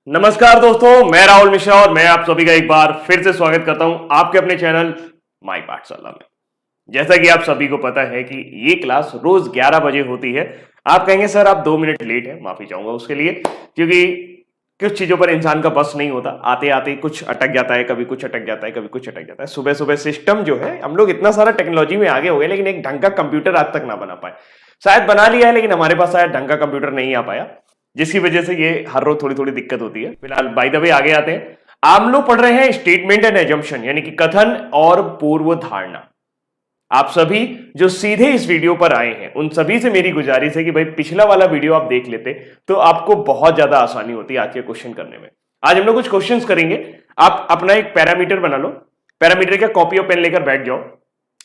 नमस्कार दोस्तों, मैं राहुल मिश्रा और मैं आप सभी का एक बार फिर से स्वागत करता हूं आपके अपने चैनल माई पाठशाला में। जैसा कि आप सभी को पता है कि ये क्लास रोज 11 बजे होती है। आप कहेंगे सर आप 2 मिनट लेट है, माफी चाहूंगा उसके लिए, क्योंकि कुछ चीजों पर इंसान का बस नहीं होता। आते आते कुछ अटक जाता है, कभी कुछ अटक जाता है, कभी कुछ अटक जाता है। सुबह सुबह सिस्टम जो है, हम लोग इतना सारा टेक्नोलॉजी में आगे हो गए, लेकिन एक ढंग का कंप्यूटर आज तक ना बना पाए। शायद बना लिया है, लेकिन हमारे पास शायद ढंग का कंप्यूटर नहीं आ पाया, जिसकी वजह से ये हर रोज थोड़ी थोड़ी दिक्कत होती है। फिलहाल बाय द वे आगे आते हैं। हम लोग पढ़ रहे हैं स्टेटमेंट एंड एजम्पशन, यानी कि कथन और पूर्व धारणा। आप सभी जो सीधे इस वीडियो पर आए हैं उन सभी से मेरी गुजारिश है कि भाई पिछला वाला वीडियो आप देख लेते तो आपको बहुत ज्यादा आसानी होती आज के क्वेश्चन करने में। आज हम लोग कुछ क्वेश्चंस करेंगे। आप अपना एक पैरामीटर बना लो, पैरामीटर का कॉपी और पेन लेकर बैठ जाओ।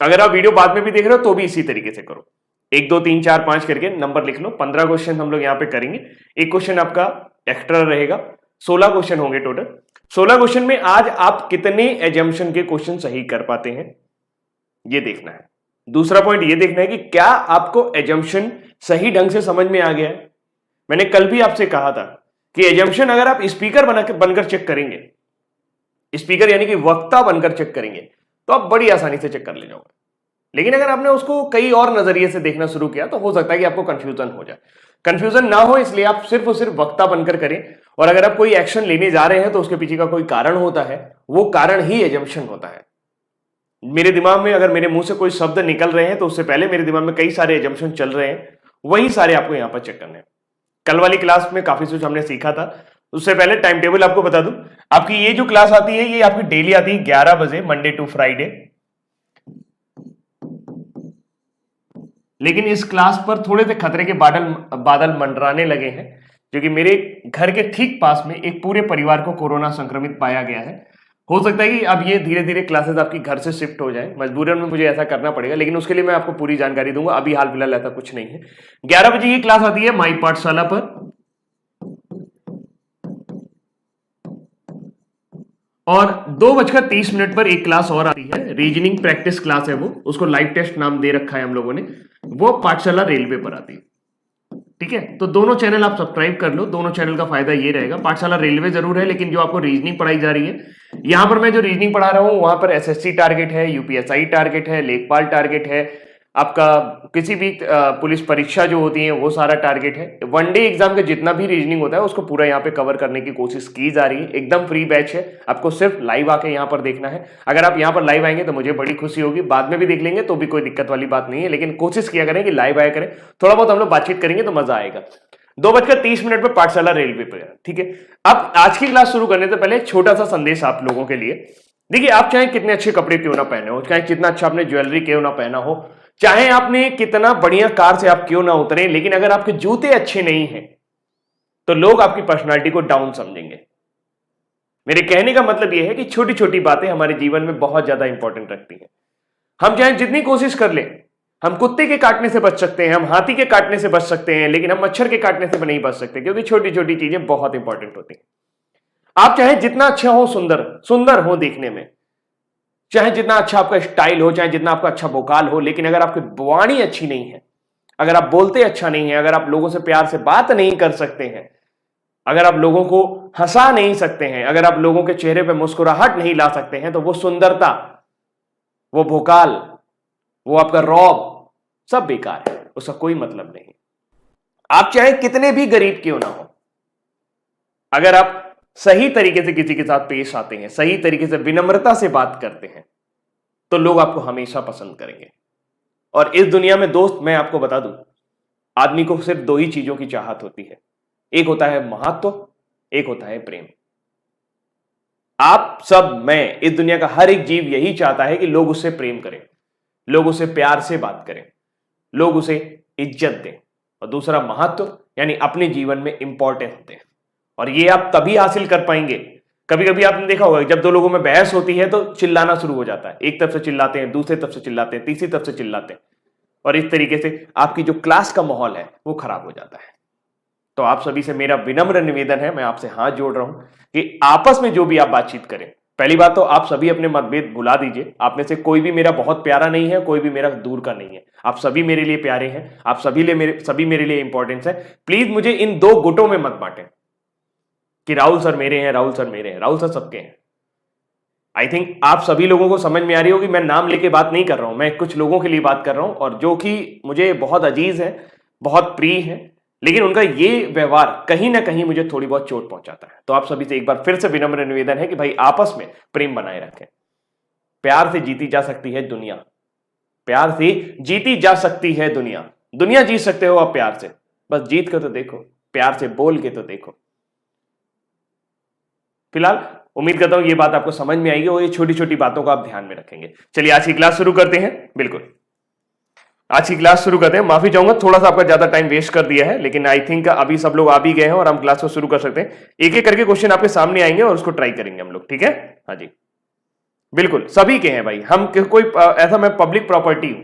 अगर आप वीडियो बाद में भी देख रहे हो तो भी इसी तरीके से करो, 1 2 3 4 5 करके नंबर लिख लो। 15 क्वेश्चन हम लोग यहां पे करेंगे। एक क्वेश्चन आपका एक्स्ट्रा रहेगा। 16 क्वेश्चन होंगे टोटल। 16 क्वेश्चन में आज आप कितने एजम्पशन के क्वेश्चन सही कर पाते हैं ये देखना है। दूसरा पॉइंट ये देखना है कि क्या आपको एजम्पशन सही ढंग से समझ में आ गया है। मैंने कल भी आपसे कहा था कि एजम्पशन अगर आप स्पीकर बनकर चेक करेंगे, स्पीकर यानी कि वक्ता बनकर चेक करेंगे, तो आप बड़ी आसानी से चेक कर ले जाओगे। लेकिन अगर आपने उसको कई और नजरिए से देखना शुरू किया तो हो सकता है कि आपको कंफ्यूजन हो जाए। कंफ्यूजन ना हो इसलिए आप सिर्फ और सिर्फ वक्ता बनकर करें। और अगर आप कोई एक्शन लेने जा रहे हैं तो उसके पीछे का कोई कारण होता है, वो कारण ही एजम्पशन होता है। मेरे दिमाग में अगर मेरे मुंह से कोई शब्द निकल रहे हैं तो उससे पहले मेरे दिमाग में कई सारे एजम्पशन चल रहे हैं, वही सारे आपको यहां पर चेक करने हैं। कल वाली क्लास में काफी कुछ हमने सीखा था। उससे पहले टाइम टेबल आपको बता दूं, आपकी ये जो क्लास आती है ये आपकी डेली आती है 11 बजे, मंडे टू फ्राइडे। लेकिन इस क्लास पर थोड़े से खतरे के बादल मंडराने लगे हैं, क्योंकि मेरे घर के ठीक पास में एक पूरे परिवार को कोरोना संक्रमित पाया गया है। हो सकता है कि अब ये धीरे धीरे क्लासेस आपकी घर से शिफ्ट हो जाए, मजबूरन में मुझे ऐसा करना पड़ेगा, लेकिन उसके लिए मैं आपको पूरी जानकारी दूंगा। अभी हाल फिलहाल ऐसा कुछ नहीं है। 11 बजे ये क्लास आती है माई पाठशाला पर, और 2:30 पर एक क्लास और आती है, रीजनिंग प्रैक्टिस क्लास है वो, उसको लाइव टेस्ट नाम दे रखा है हम लोगों ने। वो पाठशाला रेलवे पर आती है। ठीक है, तो दोनों चैनल आप सब्सक्राइब कर लो। दोनों चैनल का फायदा ये रहेगा, पाठशाला रेलवे जरूर है, लेकिन जो आपको रीजनिंग पढ़ाई जा रही है, यहां पर मैं जो रीजनिंग पढ़ा रहा हूं वहां पर एसएससी टारगेट है, यूपीएसआई टारगेट है, लेखपाल टारगेट है, आपका किसी भी पुलिस परीक्षा जो होती है वो सारा टारगेट है। वनडे एग्जाम का जितना भी रीजनिंग होता है उसको पूरा यहाँ पे कवर करने की कोशिश की जा रही है। एकदम फ्री बैच है, आपको सिर्फ लाइव आके यहाँ पर देखना है। अगर आप यहाँ पर लाइव आएंगे तो मुझे बड़ी खुशी होगी, बाद में भी देख लेंगे तो भी कोई दिक्कत वाली बात नहीं है, लेकिन कोशिश किया करें कि लाइव आया करें। थोड़ा बहुत हम लोग बातचीत करेंगे तो मजा आएगा। 2:30 पर पाठशाला रेलवे पर, ठीक है। अब आज की क्लास शुरू करने से पहले छोटा सा संदेश आप लोगों के लिए। देखिए, आप चाहे कितने अच्छे कपड़े क्यों ना पहने हो, चाहे कितना अच्छा आपने ज्वेलरी क्यों ना पहना हो, चाहे आपने कितना बढ़िया कार से आप क्यों ना उतरे, लेकिन अगर आपके जूते अच्छे नहीं हैं तो लोग आपकी पर्सनालिटी को डाउन समझेंगे। मेरे कहने का मतलब यह है कि छोटी छोटी बातें हमारे जीवन में बहुत ज्यादा इंपॉर्टेंट रखती हैं। हम चाहे जितनी कोशिश कर लें, हम कुत्ते के काटने से बच सकते हैं, हम हाथी के काटने से बच सकते हैं, लेकिन हम मच्छर के काटने से नहीं बच सकते, क्योंकि छोटी छोटी चीजें बहुत इंपॉर्टेंट होती हैं। आप चाहे जितना अच्छा हो, सुंदर सुंदर हो देखने में, चाहे जितना अच्छा आपका स्टाइल हो, चाहे जितना आपका अच्छा वोकाल हो, लेकिन अगर आपकी वाणी अच्छी नहीं है, अगर आप बोलते अच्छा नहीं है, अगर आप लोगों से प्यार से बात नहीं कर सकते हैं, अगर आप लोगों को हंसा नहीं सकते हैं, अगर आप लोगों के चेहरे पे मुस्कुराहट नहीं ला सकते हैं, तो वो सुंदरता, वो वोकाल, वो आपका रौब सब बेकार है, उसका कोई मतलब नहीं। आप चाहे कितने भी गरीब क्यों ना हो, अगर आप सही तरीके से किसी के साथ पेश आते हैं, सही तरीके से विनम्रता से बात करते हैं, तो लोग आपको हमेशा पसंद करेंगे। और इस दुनिया में दोस्त, मैं आपको बता दूं, आदमी को सिर्फ 2 ही चीजों की चाहत होती है, एक होता है महत्व, एक होता है प्रेम। आप सब, मैं, इस दुनिया का हर एक जीव यही चाहता है कि लोग उससे प्रेम करें, लोग उसे प्यार से बात करें, लोग उसे इज्जत दें। और दूसरा महत्व, यानी अपने जीवन में इंपॉर्टेंस दें। और ये आप तभी हासिल कर पाएंगे, कभी कभी आपने देखा होगा जब 2 लोगों में बहस होती है तो चिल्लाना शुरू हो जाता है, एक तरफ से चिल्लाते हैं, दूसरे तरफ से चिल्लाते हैं, तीसरी तरफ से चिल्लाते हैं, और इस तरीके से आपकी जो क्लास का माहौल है वो खराब हो जाता है। तो आप सभी से मेरा विनम्र निवेदन है, मैं आपसे हाथ जोड़ रहा हूं कि आपस में जो भी आप बातचीत करें, पहली बात तो आप सभी अपने मतभेद भुला दीजिए। आप में से कोई भी मेरा बहुत प्यारा नहीं है, कोई भी मेरा दूर का नहीं है, आप सभी मेरे लिए प्यारे हैं, आप सभी मेरे लिए इंपॉर्टेंस है। प्लीज मुझे इन 2 गुटों में मत बांटें। कि राहुल सर मेरे हैं, राहुल सर मेरे हैं। राहुल सर सबके हैं। आई थिंक आप सभी लोगों को समझ में आ रही होगी, मैं नाम लेके बात नहीं कर रहा हूं, मैं कुछ लोगों के लिए बात कर रहा हूं और जो कि मुझे बहुत अजीज है, बहुत प्रिय है, लेकिन उनका ये व्यवहार कहीं ना कहीं मुझे थोड़ी बहुत चोट पहुंचाता है। तो आप सभी से एक बार फिर से विनम्र निवेदन है कि भाई आपस में प्रेम बनाए रखें। प्यार से जीती जा सकती है दुनिया, प्यार से जीती जा सकती है दुनिया। दुनिया जीत सकते हो आप प्यार से, बस जीत कर तो देखो, प्यार से बोल के तो देखो। फिलहाल उम्मीद करता हूं ये बात आपको समझ में आएगी और ये छोटी छोटी बातों को आप ध्यान में रखेंगे। चलिए आज की क्लास शुरू करते हैं। बिल्कुल आज की क्लास शुरू करते हैं। माफी चाहूंगा थोड़ा सा आपका ज्यादा टाइम वेस्ट कर दिया है, लेकिन आई थिंक अभी सब लोग आ भी गए हैं और हम क्लास को शुरू कर सकते हैं। एक एक करके क्वेश्चन आपके सामने आएंगे और उसको ट्राई करेंगे हम लोग, ठीक है? हाँ जी बिल्कुल सभी के हैं भाई। हम कोई ऐसा मैं पब्लिक प्रॉपर्टी हूं,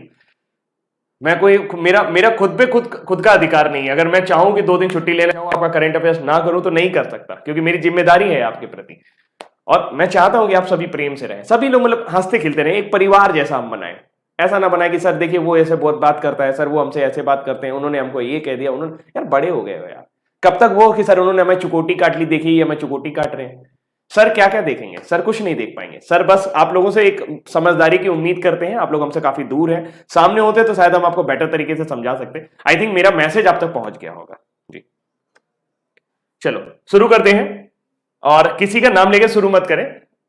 मैं कोई मेरा खुद पे खुद का अधिकार नहीं है। अगर मैं चाहूं कि 2 दिन छुट्टी लेना चाहूं, आपका करंट अफेयर्स ना करूं तो नहीं कर सकता, क्योंकि मेरी जिम्मेदारी है आपके प्रति और मैं चाहता हूं कि आप सभी प्रेम से रहें, सभी लोग मतलब हंसते खिलते रहें, एक परिवार जैसा हम बनाएं। ऐसा ना बनाए कि सर देखिए वो ऐसे बहुत बात करता है, सर वो हमसे ऐसे बात करते हैं, उन्होंने हमको ये कह दिया, उन्होंने, यार बड़े हो गए हो यार। कब तक वो कि सर उन्होंने हमें चुकोटी काट ली, देखिए हमें चुकोटी काट रहे हैं। सर क्या क्या देखेंगे? सर कुछ नहीं देख पाएंगे। सर बस आप लोगों से एक समझदारी की उम्मीद करते हैं। आप लोग हमसे काफी दूर हैं, सामने होते तो शायद हम आपको बेटर तरीके से समझा सकते। आई थिंक मेरा मैसेज आप तक पहुंच गया होगा जी। चलो शुरू करते हैं और किसी का नाम लेके शुरू मत करें,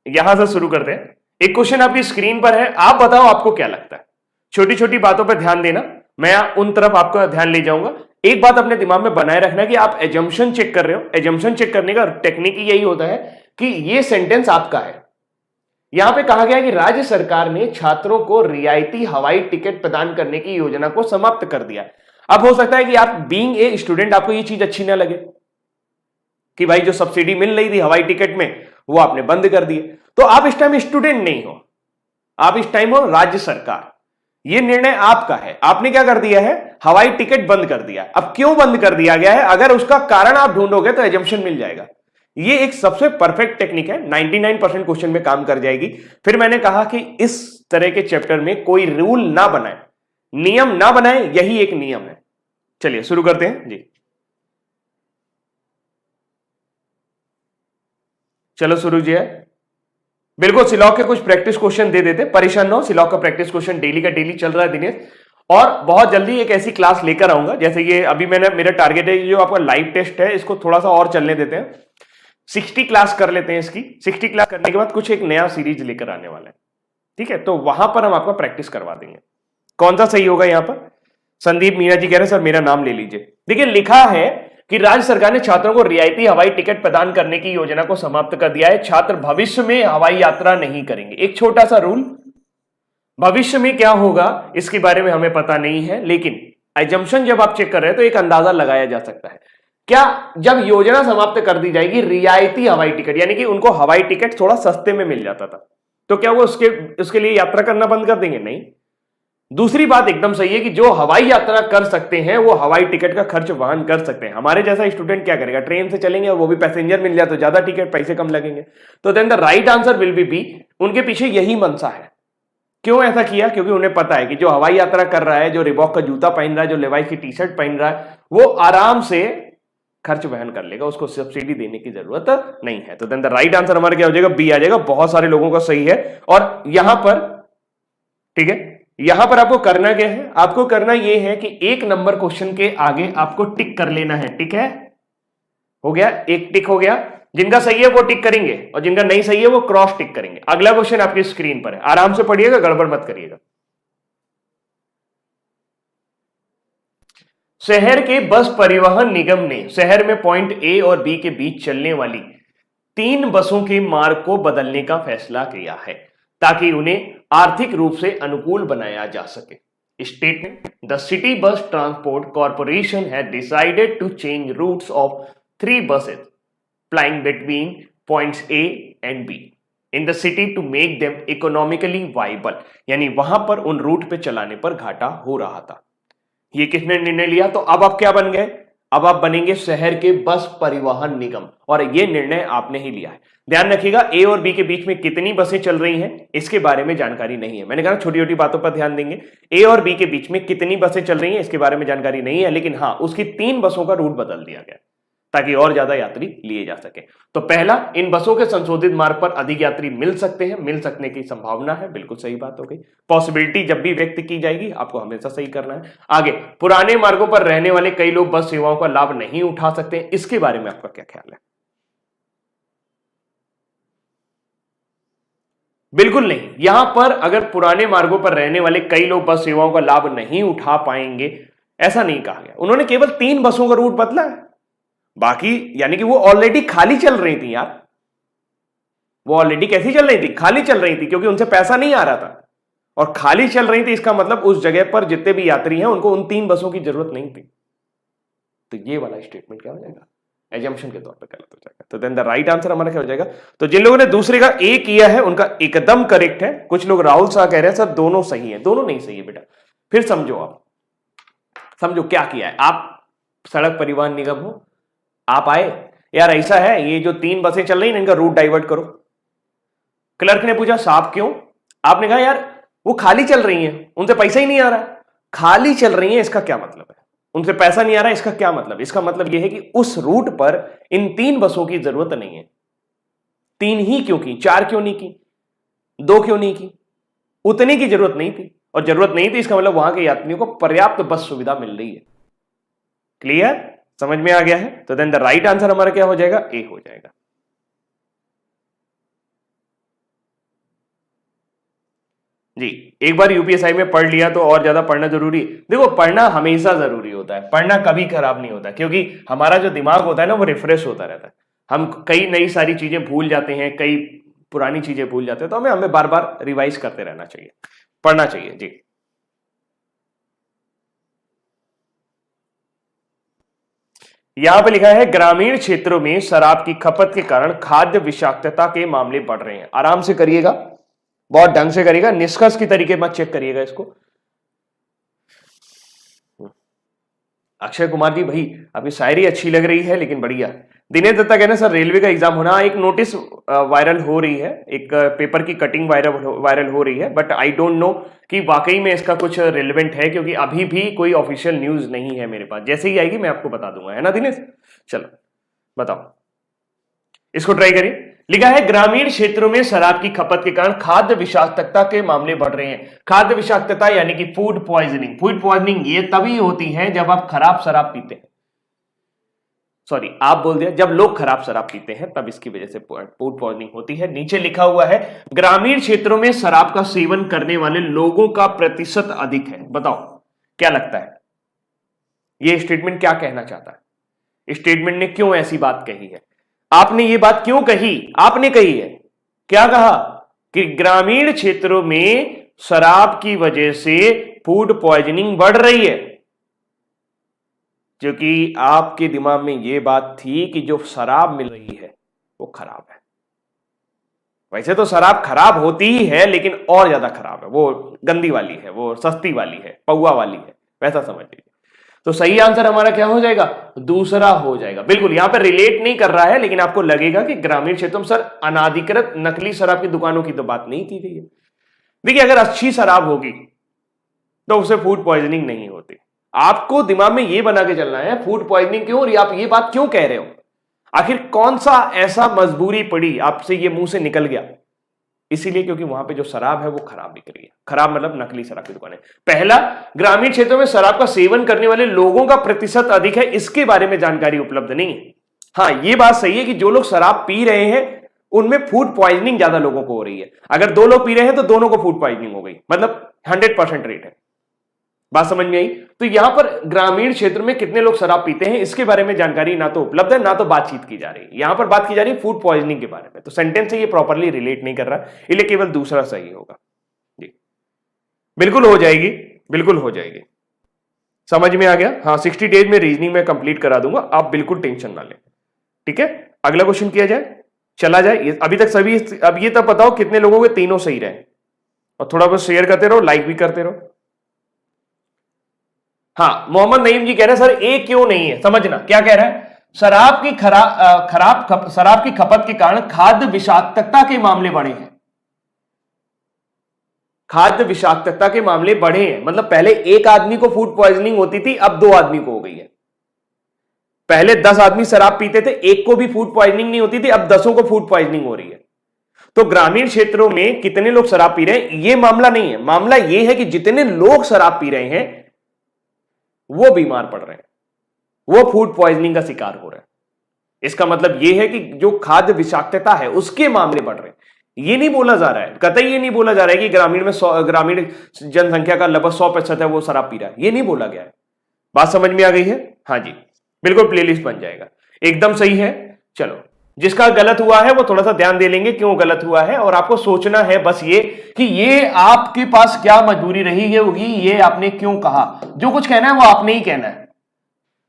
यहां से शुरू करते हैं। एक क्वेश्चन आपकी स्क्रीन पर है, आप बताओ आपको क्या लगता है। छोटी छोटी बातों पर ध्यान देना, मैं उन तरफ आपका ध्यान ले जाऊंगा। एक बात अपने दिमाग में बनाए रखना कि आप एजम्पशन चेक कर रहे हो। एजम्पशन चेक करने का टेक्निक यही होता है कि ये सेंटेंस आपका है। यहां पे कहा गया है कि राज्य सरकार ने छात्रों को रियायती हवाई टिकट प्रदान करने की योजना को समाप्त कर दिया। अब हो सकता है कि आप बीइंग ए स्टूडेंट आपको ये चीज अच्छी ना लगे कि भाई जो सब्सिडी मिल रही थी हवाई टिकट में वो आपने बंद कर दिए। तो आप इस टाइम स्टूडेंट नहीं हो, आप इस टाइम हो राज्य सरकार। ये निर्णय आपका है, आपने क्या कर दिया है, हवाई टिकट बंद कर दिया। अब क्यों बंद कर दिया गया है, अगर उसका कारण आप ढूंढोगे तो एजम्पशन मिल जाएगा। ये एक सबसे परफेक्ट टेक्निक है, 99% क्वेश्चन में काम कर जाएगी। फिर मैंने कहा कि इस तरह के चैप्टर में कोई रूल ना बनाए, नियम ना बनाए, यही एक नियम है। चलिए शुरू करते हैं जी। चलो शुरू जी है। बिल्कुल सिलॉक के कुछ प्रैक्टिस क्वेश्चन दे देते, परेशान ना हो। सिलॉक का प्रैक्टिस क्वेश्चन डेली का डेली चल रहा है दिनेश, और बहुत जल्दी एक ऐसी क्लास लेकर आऊंगा जैसे ये अभी मेरा टारगेट है जो आपका लाइव टेस्ट है, इसको थोड़ा सा और चलने देते हैं। 60 क्लास कर लेते हैं इसकी। 60 क्लास करने के बाद कुछ एक नया सीरीज लेकर आने वाला है, ठीक है? तो वहां पर हम आपका प्रैक्टिस करवा देंगे। कौन सा सही होगा यहां पर? संदीप मीना जी कह रहे हैं सर मेरा नाम ले लीजिए। देखिए लिखा है कि राज्य सरकार ने छात्रों को रियायती हवाई टिकट प्रदान करने की योजना को समाप्त कर दिया है। छात्र भविष्य में हवाई यात्रा नहीं करेंगे। एक छोटा सा रूल, भविष्य में क्या होगा इसके बारे में हमें पता नहीं है, लेकिन एजम्पशन जब आप चेक कर रहे हैं तो एक अंदाजा लगाया जा सकता है। क्या जब योजना समाप्त कर दी जाएगी रियायती हवाई टिकट, यानी कि उनको हवाई टिकट थोड़ा सस्ते में मिल जाता था, तो क्या वो उसके लिए यात्रा करना बंद कर देंगे? नहीं। दूसरी बात एकदम सही है कि जो हवाई यात्रा कर सकते हैं वो हवाई टिकट का खर्च वहन कर सकते हैं। हमारे जैसा स्टूडेंट क्या करेगा, ट्रेन से चलेंगे और वो भी पैसेंजर मिल जाए तो ज्यादा टिकट पैसे कम लगेंगे। तो then the right answer will be, उनके पीछे यही मनसा है। क्यों ऐसा किया? क्योंकि उन्हें पता है कि जो हवाई यात्रा कर रहा है, जो रिबॉक का जूता पहन रहा है, जो लेवाइस की टी शर्ट पहन रहा है, वो आराम से खर्च वहन कर लेगा, उसको सब्सिडी देने की जरूरत नहीं है। तो देन द राइट आंसर हमारा क्या हो जाएगा, बी आ जाएगा। बहुत सारे लोगों का सही है। और यहां पर ठीक है, यहां पर आपको करना क्या है, आपको करना यह है कि 1 नंबर क्वेश्चन के आगे आपको टिक कर लेना है। टिक है, हो गया, एक टिक हो गया। जिनका सही है वो टिक करेंगे और जिनका नहीं सही है वो क्रॉस टिक करेंगे। अगला क्वेश्चन आपकी स्क्रीन पर है, आराम से पढ़िएगा, गड़बड़ मत करिएगा। शहर के बस परिवहन निगम ने शहर में पॉइंट ए और बी के बीच चलने वाली 3 बसों के मार्ग को बदलने का फैसला किया है ताकि उन्हें आर्थिक रूप से अनुकूल बनाया जा सके। Statement, the city bus transport corporation has decided to change routes of 3 buses plying between points A and B in the city to make them economically viable, यानी वहां पर उन रूट पे चलाने पर घाटा हो रहा था। ये किसने निर्णय लिया? तो अब आप क्या बन गए, अब आप बनेंगे शहर के बस परिवहन निगम, और ये निर्णय आपने ही लिया है। ध्यान रखिएगा, ए और बी के बीच में कितनी बसें चल रही हैं इसके बारे में जानकारी नहीं है। मैंने कहा छोटी छोटी बातों पर ध्यान देंगे। ए और बी के बीच में कितनी बसें चल रही हैं इसके बारे में जानकारी नहीं है, लेकिन हाँ उसकी 3 बसों का रूट बदल दिया गया। ताकि और ज्यादा यात्री लिए जा सके। तो पहला, इन बसों के संशोधित मार्ग पर अधिक यात्री मिल सकते हैं, मिल सकने की संभावना है, बिल्कुल सही बात हो गई। पॉसिबिलिटी जब भी व्यक्त की जाएगी आपको हमेशा सही करना है। आगे, पुराने मार्गों पर रहने वाले कई लोग बस सेवाओं का लाभ नहीं उठा सकते, इसके बारे में आपका क्या ख्याल है? बिल्कुल नहीं। यहां पर अगर पुराने मार्गों पर रहने वाले कई लोग बस सेवाओं का लाभ नहीं उठा पाएंगे, ऐसा नहीं कहा गया। उन्होंने केवल 3 बसों का रूट बदला है, बाकी यानी कि वो ऑलरेडी खाली चल रही थी यार। वो ऑलरेडी कैसी चल रही थी? खाली चल रही थी, क्योंकि उनसे पैसा नहीं आ रहा था और खाली चल रही थी, इसका मतलब उस जगह पर जितने भी यात्री हैं उनको उन 3 बसों की जरूरत नहीं थी। तो ये वाला स्टेटमेंट क्या हो जाएगा? एजम्पशन के तौर पर गलत हो जाएगा। तो देन द राइट आंसर हमारा क्या हो जाएगा? तो जिन लोगों ने दूसरे का ए किया है उनका एकदम करेक्ट है। कुछ लोग राहुल शाह कह रहे हैं सर दोनों सही है। दोनों नहीं सही है बेटा। फिर समझो, आप समझो क्या किया है। आप सड़क परिवहन निगम हो, आप आए, यार ऐसा है ये जो 3 बसें चल रही हैं इनका रूट डाइवर्ट करो। क्लर्क ने पूछा साहब क्यों? आपने कहा यार वो खाली चल रही हैं, उनसे पैसा ही नहीं आ रहा। खाली चल रही हैं इसका क्या मतलब है? उनसे पैसा नहीं आ रहा, इसका क्या मतलब? इसका मतलब यह है कि उस रूट पर इन 3 बसों की जरूरत नहीं है। 3 ही क्यों की? 4 क्यों नहीं की? 2 क्यों नहीं की? उतनी की जरूरत नहीं थी, और जरूरत नहीं थी इसका मतलब वहां के यात्रियों को पर्याप्त बस सुविधा मिल रही है। क्लियर? समझ में आ गया है? तो देन द राइट आंसर हमारा क्या हो जाएगा? ए हो जाएगा। जी, एक बार यूपीएसआई में पढ़ लिया तो और ज्यादा पढ़ना जरूरी। देखो पढ़ना हमेशा जरूरी होता है, पढ़ना कभी खराब नहीं होता, क्योंकि हमारा जो दिमाग होता है ना वो रिफ्रेश होता रहता है। हम कई नई सारी चीजें भूल जाते हैं, कई पुरानी चीजें भूल जाते हैं, तो हमें बार बार रिवाइज करते रहना चाहिए, पढ़ना चाहिए। जी, यहां पे लिखा है ग्रामीण क्षेत्रों में शराब की खपत के कारण खाद्य विषाक्तता के मामले बढ़ रहे हैं। आराम से करिएगा, बहुत ढंग से करिएगा, निष्कर्ष की तरीके मत चेक करिएगा इसको। अक्षय कुमार जी भाई आपकी शायरी अच्छी लग रही है, लेकिन बढ़िया। दिनेश दत्ता कहना सर रेलवे का एग्जाम होना, एक नोटिस वायरल हो रही है, एक पेपर की कटिंग वायरल हो रही है, बट आई डोंट नो कि वाकई में इसका कुछ रिलेवेंट है, क्योंकि अभी भी कोई ऑफिशियल न्यूज नहीं है मेरे पास। जैसे ही आएगी मैं आपको बता दूंगा, है ना दिनेश? चलो बताओ, इसको ट्राई करिए। लिखा है ग्रामीण क्षेत्रों में शराब की खपत के कारण खाद्य विषाक्तता के मामले बढ़ रहे हैं। खाद्य विषाक्तता यानी कि फूड पॉइजनिंग। फूड पॉइजनिंग ये तभी होती है जब आप खराब शराब पीते हैं, सॉरी आप बोल दिया, जब लोग खराब शराब पीते हैं तब इसकी वजह से फूड पॉइजनिंग होती है। नीचे लिखा हुआ है ग्रामीण क्षेत्रों में शराब का सेवन करने वाले लोगों का प्रतिशत अधिक है। बताओ क्या लगता है ये स्टेटमेंट क्या कहना चाहता है? स्टेटमेंट ने क्यों ऐसी बात कही है? आपने ये बात क्यों कही? आपने कही है, क्या कहा? कि ग्रामीण क्षेत्रों में शराब की वजह से फूड पॉइजनिंग बढ़ रही है, क्योंकि आपके दिमाग में यह बात थी कि जो शराब मिल रही है वो खराब है। वैसे तो शराब खराब होती ही है, लेकिन और ज्यादा खराब है, वो गंदी वाली है, वो सस्ती वाली है, पौवा वाली है, वैसा समझ लीजिए। तो सही आंसर हमारा क्या हो जाएगा? दूसरा हो जाएगा। बिल्कुल यहां पर रिलेट नहीं कर रहा है, लेकिन आपको लगेगा कि ग्रामीण क्षेत्रों में सर अनाधिकृत नकली शराब की दुकानों की तो बात नहीं की गई है। देखिए अगर अच्छी शराब होगी तो उससे फूड पॉइजनिंग नहीं होती। आपको दिमाग में यह बना के चलना है फूड पॉइजनिंग क्यों, और आप ये बात क्यों कह रहे हो, आखिर कौन सा ऐसा मजबूरी पड़ी आपसे ये मुंह से निकल गया? इसीलिए क्योंकि वहां पे जो शराब है वो खराब बिक रही है। खराब मतलब नकली शराब की दुकानें। पहला, ग्रामीण क्षेत्रों में शराब का सेवन करने वाले लोगों का प्रतिशत अधिक है, इसके बारे में जानकारी उपलब्ध नहीं है। हाँ ये बात सही है कि जो लोग शराब पी रहे हैं उनमें फूड पॉइजनिंग ज्यादा लोगों को हो रही है। अगर 2 लोग पी रहे हैं तो दोनों को फूड पॉइजनिंग हो गई, मतलब 100% रेट है। बात समझ में आई? तो यहां पर ग्रामीण क्षेत्र में कितने लोग शराब पीते हैं इसके बारे में जानकारी ना तो उपलब्ध है, ना तो बातचीत की जा रही है। यहां पर बात की जा रही है फूड पॉइजनिंग के बारे में, तो सेंटेंस से ये प्रॉपरली रिलेट नहीं कर रहा, इसलिए केवल दूसरा सही होगा। जी बिल्कुल हो जाएगी, बिल्कुल हो जाएगी। समझ में आ गया? हाँ 60 डेज में रीजनिंग में कंप्लीट करा दूंगा, आप बिल्कुल टेंशन ना लें। ठीक है, अगला क्वेश्चन किया जाए, चला जाए। अभी तक सभी, अब ये तब बताओ कितने लोगों के तीनों सही रहे, और थोड़ा बहुत शेयर करते रहो, लाइक भी करते रहो। हाँ मोहम्मद नईम जी कह रहे हैं सर ए क्यों नहीं है, समझना क्या कह रहा है। शराब की खपत के कारण खाद्य विषाक्तता के मामले बढ़े हैं। खाद्य विषाक्तता के मामले बढ़े हैं मतलब पहले एक आदमी को फूड पॉइजनिंग होती थी, अब 2 आदमी को हो गई है। पहले 10 आदमी शराब पीते थे, एक को भी फूड पॉइजनिंग नहीं होती थी, अब 10 को फूड पॉइजनिंग हो रही है। तो ग्रामीण क्षेत्रों में कितने लोग शराब पी रहे हैं ये मामला नहीं है, मामला ये है कि जितने लोग शराब पी रहे हैं वो बीमार पड़ रहे हैं, वो फूड पॉइजनिंग का शिकार हो रहे हैं। इसका मतलब यह है कि जो खाद्य विषाक्तता है उसके मामले बढ़ रहे हैं। ये नहीं बोला जा रहा है, कतई ये नहीं बोला जा रहा है कि ग्रामीण जनसंख्या का लगभग 100% है वो शराब पी रहा है, ये नहीं बोला गया है। बात समझ में आ गई है? हाँ जी, बिल्कुल प्लेलिस्ट बन जाएगा, एकदम सही है। चलो, जिसका गलत हुआ है वो थोड़ा सा ध्यान दे लेंगे क्यों गलत हुआ है, और आपको सोचना है बस ये कि ये आपके पास क्या मजबूरी रही है होगी, ये आपने क्यों कहा। जो कुछ कहना है वो आपने ही कहना है,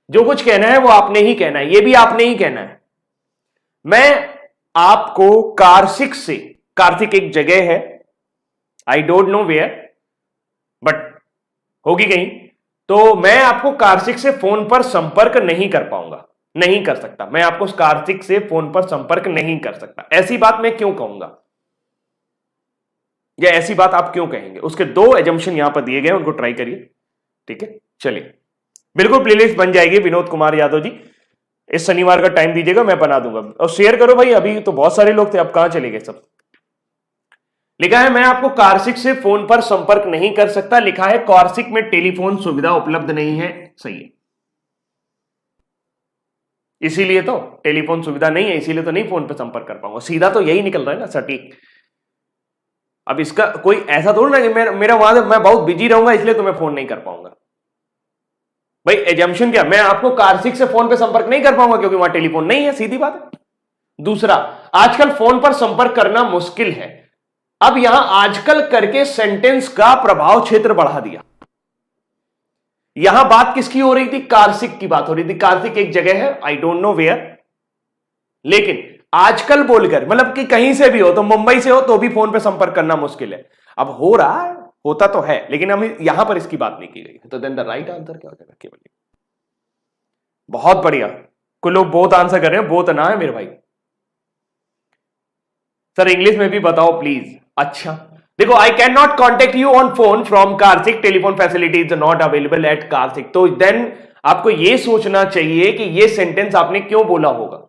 जो कुछ कहना है वो आपने ही कहना है, ये भी आपने ही कहना है। मैं आपको कार्सिक से, कार्सिक एक जगह है, I don't know where but होगी कहीं, तो मैं आपको कार्सिक से फोन पर संपर्क नहीं कर पाऊंगा, नहीं कर सकता। मैं आपको कार्तिक से फोन पर संपर्क नहीं कर सकता। ऐसी बात मैं क्यों कहूंगा या ऐसी बात आप क्यों कहेंगे? उसके 2 एजम्पशन यहां पर दिए गए, उनको ट्राई करिए। ठीक है, चलिए, बिल्कुल प्लेलिस्ट बन जाएगी। विनोद कुमार यादव जी, इस शनिवार का टाइम दीजिएगा, मैं बना दूंगा। और शेयर करो भाई, अभी तो बहुत सारे लोग थे, अब कहां चले गए सब। लिखा है मैं आपको कार्सिक से फोन पर संपर्क नहीं कर सकता, लिखा है कार्सिक में टेलीफोन सुविधा उपलब्ध नहीं है। सही है, इसीलिए तो टेलीफोन सुविधा नहीं है, इसीलिए तो नहीं फोन पर संपर्क कर पाऊंगा। सीधा तो यही निकल रहा है ना सटीक। अब इसका कोई ऐसा थोड़ा ना कि मेरा वहां से मैं बहुत बिजी रहूंगा इसलिए तो मैं फोन नहीं कर पाऊंगा। भाई एजम्पशन क्या, मैं आपको कार्सिक से फोन पे संपर्क नहीं कर पाऊंगा क्योंकि वहां टेलीफोन नहीं है, सीधी बात है। दूसरा, आजकल फोन पर संपर्क करना मुश्किल है। अब यहां आजकल करके सेंटेंस का प्रभाव क्षेत्र बढ़ा दिया। यहां बात किसकी हो रही थी? कार्सिक की बात हो रही थी। कार्सिक एक जगह है, आई डोंट नो वेयर, लेकिन आजकल बोलकर मतलब कि कहीं से भी हो, तो मुंबई से हो तो भी फोन पे संपर्क करना मुश्किल है। अब हो रहा है, होता तो है, लेकिन हम यहां पर इसकी बात नहीं की गई। तो देन द राइट आंसर क्या हो जाएगा? केवल। बहुत बढ़िया, कुछ लोग बहुत आंसर कर रहे हैं, बहुत ना है मेरे भाई। सर इंग्लिश में भी बताओ प्लीज। अच्छा देखो, I can not contact you on phone from कार्सिक, telephone facility is not available at कार्सिक। तो देन आपको यह सोचना चाहिए कि यह सेंटेंस आपने क्यों बोला होगा।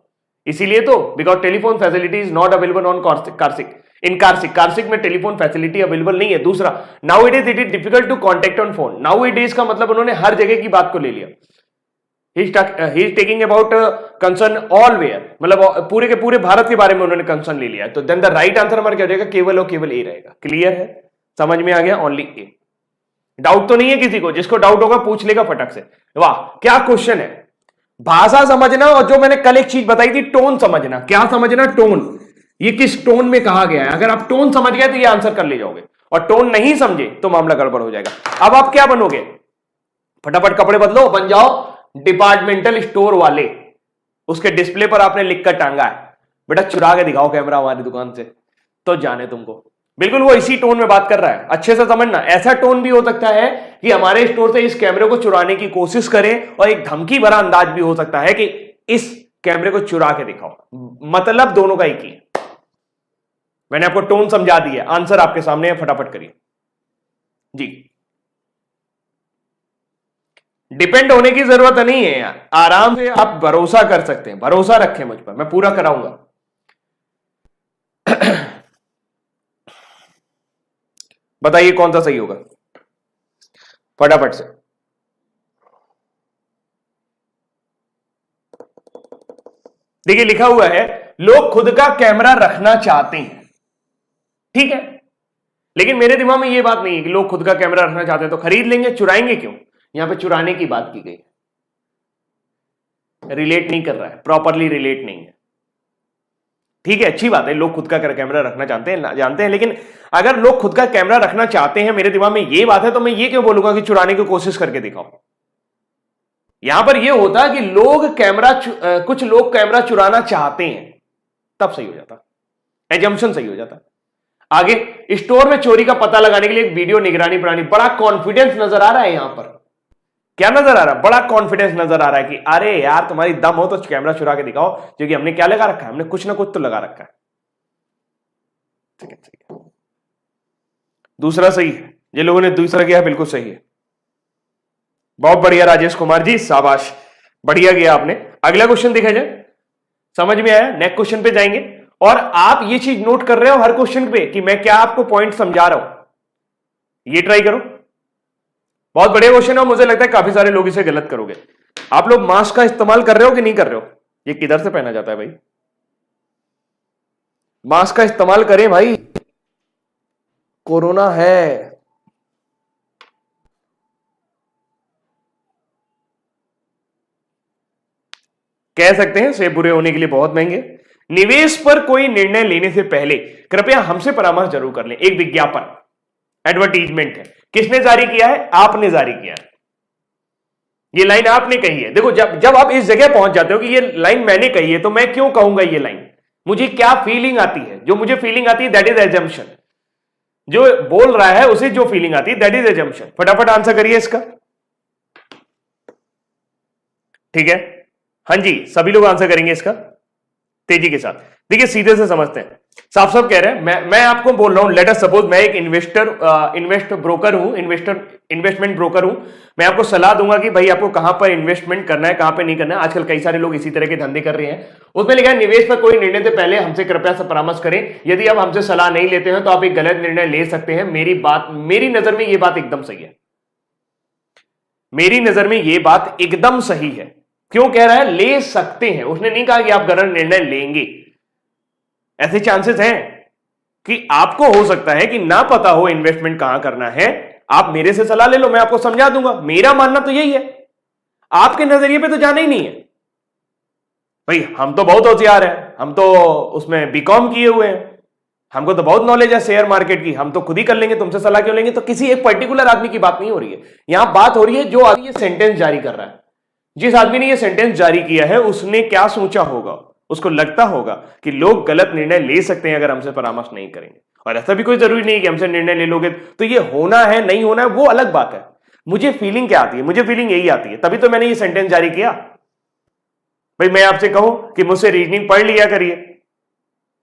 इसीलिए तो because telephone facility is not available on कार्सिक, इन कार्सिक, कार्सिक में टेलीफोन फैसिलिटी अवेलेबल नहीं है। दूसरा, now it is difficult to contact on phone. Now it is का मतलब उन्होंने हर जगह की बात को ले लिया। He is taking about concern all where, मतलब पूरे के पूरे भारत के बारे में उन्होंने कंसर्न ले लिया। तो देन द राइट आंसर हमारा क्या हो जाएगा? केवल और केवल ए रहेगा। क्लियर है, समझ में आ गया? ओनली ए। डाउट तो नहीं है किसी को? जिसको डाउट होगा पूछ लेगा फटक से। वाह क्या क्वेश्चन है। भाषा समझना, और जो मैंने कल एक चीज बताई थी, टोन समझना। क्या समझना? टोन, ये किस टोन में कहा गया है। अगर आप टोन समझ गए तो ये आंसर कर ले जाओगे, और टोन नहीं समझे तो मामला गड़बड़ हो जाएगा। अब आप क्या बनोगे? फटाफट कपड़े बदलो, बन जाओ डिपार्टमेंटल स्टोर वाले। उसके डिस्प्ले पर आपने लिखकर टांगा है, बेटा चुरा के दिखाओ कैमरा हमारी दुकान से, तो जाने तुमको। बिल्कुल वो इसी टोन में बात कर रहा है, अच्छे से समझना। ऐसा टोन भी हो सकता है कि हमारे स्टोर से इस कैमरे को चुराने की कोशिश करें, और एक धमकी भरा अंदाज भी हो सकता है कि इस कैमरे को चुरा के दिखाओ। मतलब दोनों का एक ही है। मैंने आपको टोन समझा दी है, आंसर आपके सामने है, फटाफट करिए जी। डिपेंड होने की जरूरत नहीं है यार, आराम से आप भरोसा कर सकते हैं। भरोसा रखें मुझ पर, मैं पूरा कराऊंगा। बताइए कौन सा सही होगा फटाफट से। देखिए लिखा हुआ है लोग खुद का कैमरा रखना चाहते हैं, ठीक है, लेकिन मेरे दिमाग में यह बात नहीं है कि लोग खुद का कैमरा रखना चाहते हैं तो खरीद लेंगे, चुराएंगे क्यों? यहां पे चुराने की बात की गई, रिलेट नहीं कर रहा है, प्रॉपरली रिलेट नहीं है। ठीक है, अच्छी बात है, लोग खुद का कैमरा रखना जानते हैं, लेकिन अगर लोग खुद का कैमरा रखना चाहते हैं, मेरे दिमाग में ये बात है, तो मैं ये क्यों बोलूंगा कि चुराने की कोशिश करके दिखाओ। यहां पर यह होता है कि कुछ लोग कैमरा चुराना चाहते हैं, तब सही हो जाता, एजम्पशन सही हो जाता। आगे, स्टोर में चोरी का पता लगाने के लिए एक वीडियो निगरानी प्रणाली। बड़ा कॉन्फिडेंस नजर आ रहा है यहां पर। क्या नजर आ रहा है? बड़ा कॉन्फिडेंस नजर आ रहा है कि अरे यार तुम्हारी दम हो तो कैमरा चुरा के दिखाओ, क्योंकि हमने क्या लगा रखा है? हमने कुछ ना कुछ तो लगा रखा है। ठीक है, दूसरा सही है, जिन लोगों ने दूसरा किया है बिल्कुल सही है। बहुत बढ़िया राजेश कुमार जी, शाबाश, बढ़िया किया आपने। अगला क्वेश्चन देखा जाए, समझ में आया? नेक्स्ट क्वेश्चन पे जाएंगे और आप ये चीज नोट कर रहे हो हर क्वेश्चन पे कि मैं क्या आपको पॉइंट समझा रहा हूं, ये ट्राई करो। बहुत बढ़िया क्वेश्चन है, मुझे लगता है काफी सारे लोग इसे गलत करोगे। आप लोग मास्क का इस्तेमाल कर रहे हो कि नहीं कर रहे हो? ये किधर से पहना जाता है भाई? मास्क का इस्तेमाल करें भाई, कोरोना है। कह सकते हैं सेब बुरे होने के लिए बहुत महंगे। निवेश पर कोई निर्णय लेने से पहले कृपया हमसे परामर्श जरूर कर लें। एक विज्ञापन, एडवर्टीजमेंट है, किसने जारी किया है? आपने जारी किया है। ये लाइन आपने कही है। देखो, जब आप इस जगह पहुंच जाते हो कि ये लाइन मैंने कही है, तो मैं क्यों कहूंगा ये लाइन? मुझे क्या फीलिंग आती है? जो मुझे फीलिंग आती है दैट इज एजम्पशन। जो बोल रहा है उसे जो फीलिंग आती है दैट इज एजम्पशन। फटाफट आंसर करिए इसका। ठीक है, हाँ जी, सभी लोग आंसर करेंगे इसका तेजी के साथ। देखिए, सीधे से समझते हैं। साफ साफ कह रहे हैं, मैं आपको बोल रहा हूं, लेट अस सपोज मैं एक इन्वेस्टमेंट ब्रोकर हूं। मैं आपको सलाह दूंगा कि भाई आपको कहां पर इन्वेस्टमेंट करना है, कहां पर नहीं करना है। आजकल कई सारे लोग इसी तरह के धंधे कर रहे हैं। उसमें लिखा है निवेश पर कोई निर्णय से पहले हमसे कृपया से परामर्श करें। यदि आप हमसे सलाह नहीं लेते हैं तो आप एक गलत निर्णय ले सकते हैं। मेरी नजर में यह बात एकदम सही है। मेरी नजर में यह बात एकदम सही है। क्यों कह रहा है ले सकते हैं? उसने नहीं कहा कि आप गलत निर्णय लेंगे। ऐसे चांसेस हैं कि आपको हो सकता है कि ना पता हो इन्वेस्टमेंट कहां करना है। आप मेरे से सलाह ले लो, मैं आपको समझा दूंगा। मेरा मानना तो यही है, आपके नजरिए पे तो जाना ही नहीं है। भाई हम तो बहुत होशियार हैं, हम तो उसमें बीकॉम किए हुए हैं, हमको तो बहुत नॉलेज है शेयर मार्केट की, हम तो खुद ही कर लेंगे, तुमसे सलाह क्यों लेंगे? तो किसी एक पर्टिकुलर आदमी की बात नहीं हो रही है यहां। बात हो रही है जो आदमी ये सेंटेंस जारी कर रहा है। जिस आदमी ने ये सेंटेंस जारी किया है उसने क्या सोचा होगा? उसको लगता होगा कि लोग गलत निर्णय ले सकते हैं अगर हमसे परामर्श नहीं करेंगे। और ऐसा भी कोई जरूरी नहीं है कि हमसे निर्णय ले लोगे तो ये होना है नहीं होना है वो अलग बात है। मुझे फीलिंग क्या आती है? मुझे फीलिंग यही आती है, तभी तो मैंने ये सेंटेंस जारी किया। भाई मैं आपसे कहूं कि मुझसे रीजनिंग पढ़ लिया करिए,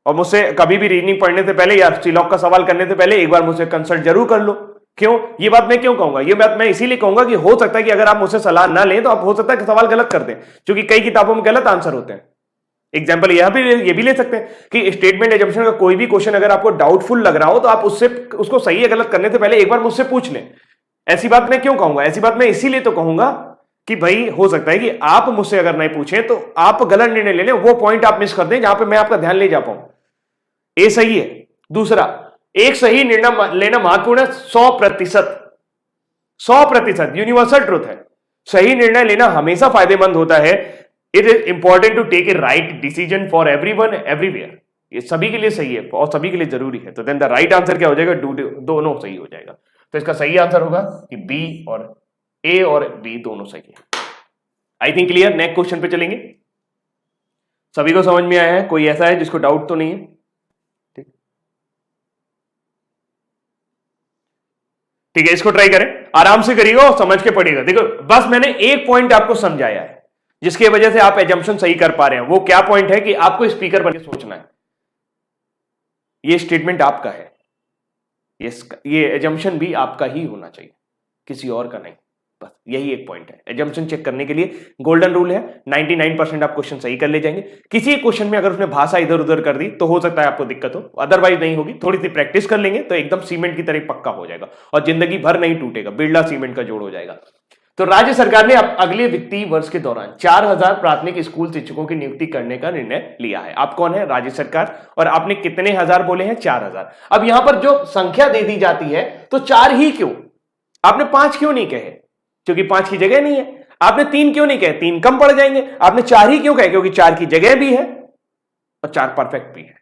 और मुझसे कभी भी रीजनिंग पढ़ने से पहले या सिलॉक का सवाल करने से पहले एक बार मुझसे कंसल्ट जरूर कर लो। क्यों? ये बात मैं क्यों कहूंगा? ये बात मैं इसीलिए कहूंगा कि हो सकता है कि अगर आप मुझसे सलाह ना लें तो आप हो सकता है कि सवाल गलत कर दें, क्योंकि कई किताबों में गलत आंसर होते हैं। एग्जाम्पल ये भी ले सकते हैं कि स्टेटमेंट एजम्पशन का कोई भी क्वेश्चन अगर आपको डाउटफुल लग रहा हो तो आप उसको सही या गलत करने से पहले एक बार मुझसे पूछ लें। ऐसी बात मैं क्यों कहूंगा? ऐसी बात मैं इसीलिए तो कहूंगा कि भाई हो सकता है कि आप मुझसे अगर नहीं पूछें तो आप गलत निर्णय ले लें, वो पॉइंट आप मिस कर दें जहां पर मैं आपका ध्यान ले जा पाऊं। ये सही है। दूसरा, एक सही निर्णय लेना महत्वपूर्ण है 100%। 100% यूनिवर्सल ट्रूथ है। सही निर्णय लेना हमेशा फायदेमंद होता है। It is important to take a right decision for everyone everywhere. ये सभी के लिए सही है और सभी के लिए जरूरी है। तो देन द राइट आंसर क्या हो जाएगा? दोनों सही हो जाएगा। तो इसका सही आंसर होगा कि बी, और ए और बी दोनों सही है। I think clear. Next question पे चलेंगे। सभी को समझ में आया है? कोई ऐसा है जिसको डाउट तो नहीं है? ठीक है, इसको ट्राई करें, आराम से करिएगा और समझ के पढ़िएगा। देखो, बस मैंने एक पॉइंट आपको समझाया है जिसकी वजह से आप एजम्पशन सही कर पा रहे हैं। वो क्या पॉइंट है कि आपको स्पीकर बन के सोचना है। ये स्टेटमेंट आपका है, ये एजम्पशन भी आपका ही होना चाहिए, किसी और का नहीं। बस यही एक पॉइंट है। एजम्पशन चेक करने के लिए गोल्डन रूल है, 99% आप क्वेश्चन सही कर ले जाएंगे। किसी एक क्वेश्चन में अगर उसने भाषा इधर उधर कर दी तो हो सकता है आपको दिक्कत हो, अदरवाइज नहीं होगी। थोड़ी सी प्रैक्टिस कर लेंगे तो एकदम सीमेंट की तरह पक्का हो जाएगा और जिंदगी भर नहीं टूटेगा, बिरला सीमेंट का जोड़ हो जाएगा। तो राज्य सरकार ने अब अगले वित्तीय वर्ष के दौरान 4000 प्राथमिक स्कूल शिक्षकों की नियुक्ति करने का निर्णय लिया है। आप कौन है? राज्य सरकार। और आपने कितने हजार बोले हैं? 4000। अब यहां पर जो संख्या दे दी जाती है तो 4 ही क्यों? आपने 5 क्यों नहीं कहे? क्योंकि 5 की जगह नहीं है। आपने 3 क्यों नहीं कहे? 3 कम पड़ जाएंगे। आपने 4 ही क्यों कहे? क्योंकि 4 की जगह भी है और 4 परफेक्ट भी है।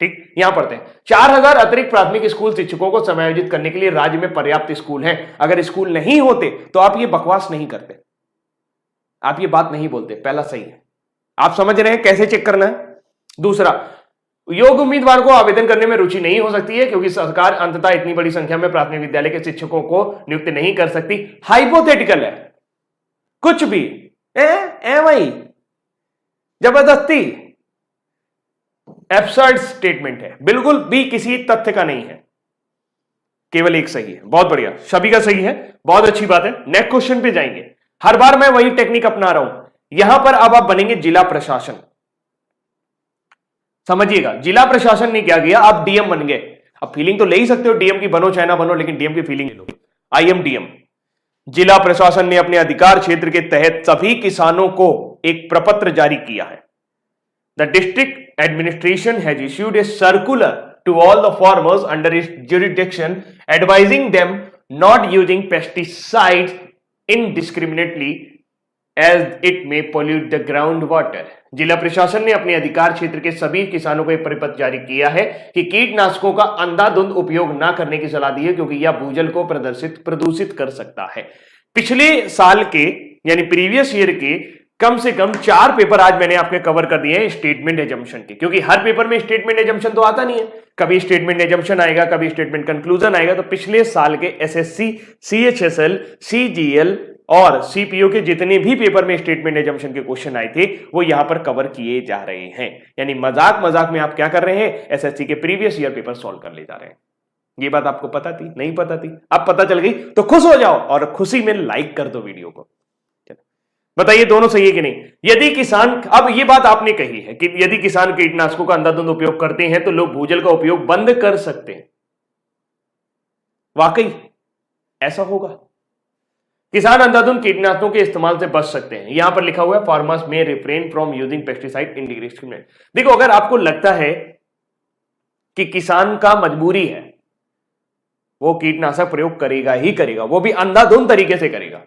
ठीक, यहां पढ़ते हैं। 4000 अतिरिक्त प्राथमिक स्कूल शिक्षकों को समायोजित करने के लिए राज्य में पर्याप्त स्कूल हैं। अगर स्कूल नहीं होते तो आप ये बकवास नहीं करते, आप ये बात नहीं बोलते। पहला सही है। आप समझ रहे हैं कैसे चेक करना है? दूसरा, योग्य उम्मीदवार को आवेदन करने में रुचि नहीं हो सकती है क्योंकि सरकार अंततः इतनी बड़ी संख्या में प्राथमिक विद्यालय के शिक्षकों को नियुक्त नहीं कर सकती। हाइपोथेटिकल है कुछ भी, वही जबरदस्ती, एब्सर्ड स्टेटमेंट है, बिल्कुल भी किसी तथ्य का नहीं है। केवल एक सही है। बहुत बढ़िया, सभी का सही है, बहुत अच्छी बात है। नेक्स्ट क्वेश्चन पे जाएंगे। हर बार मैं वही टेक्निक अपना रहा हूं, यहां पर अब आप बनेंगे जिला प्रशासन। समझिएगा, जिला प्रशासन ने क्या किया, आप डीएम बन गए। अब फीलिंग तो ले ही सकते हो, डीएम की बनो चाहे ना बनो, लेकिन डीएम की फीलिंग ले लो। I am DM. जिला प्रशासन ने अपने अधिकार क्षेत्र के तहत सभी किसानों को एक प्रपत्र जारी किया है। The district administration has issued a circular to all the farmers under its jurisdiction advising them not using pesticides indiscriminately as it may pollute the groundwater। जिला प्रशासन ने अपने अधिकार क्षेत्र के सभी किसानों को एक परिपत्र जारी किया है कि कीटनाशकों का अंधाधुंध उपयोग ना करने की सलाह दी है, क्योंकि यह भूजल को प्रदूषित कर सकता है। पिछले साल के यानी प्रीवियस ईयर के कम से कम 4 पेपर आज मैंने आपके कवर कर दिए हैं स्टेटमेंट एजम्पशन के, क्योंकि हर पेपर में स्टेटमेंट एजम्पशन तो आता नहीं है, कभी स्टेटमेंट एजम्पशन आएगा, कभी स्टेटमेंट कंक्लूजन आएगा। तो पिछले साल के एसएससी, सीएचएसएल, सीजीएल और सीपीओ के जितने भी पेपर में स्टेटमेंट एजम्पशन के क्वेश्चन आए थे वो यहां पर कवर किए जा रहे हैं। यानी मजाक मजाक में आप क्या कर रहे हैं, एसएससी के प्रीवियस ईयर पेपर सॉल्व कर ले जा रहे हैं। ये बात आपको पता थी, नहीं पता थी? अब पता चल गई तो खुश हो जाओ और खुशी में लाइक कर दो वीडियो को। बताइए दोनों सही है कि नहीं? यदि किसान, अब ये बात आपने कही है कि यदि किसान कीटनाशकों का अंधाधुंध उपयोग करते हैं तो लोग भूजल का उपयोग बंद कर सकते हैं। वाकई ऐसा होगा? किसान अंधाधुंध कीटनाशकों के इस्तेमाल से बच सकते हैं। यहां पर लिखा हुआ है फार्मर्स में refrain from using pesticide indiscriminate. देखो, अगर आपको लगता है कि किसान का मजबूरी है, वो कीटनाशक प्रयोग करेगा ही करेगा, वो भी अंधाधुंध तरीके से करेगा,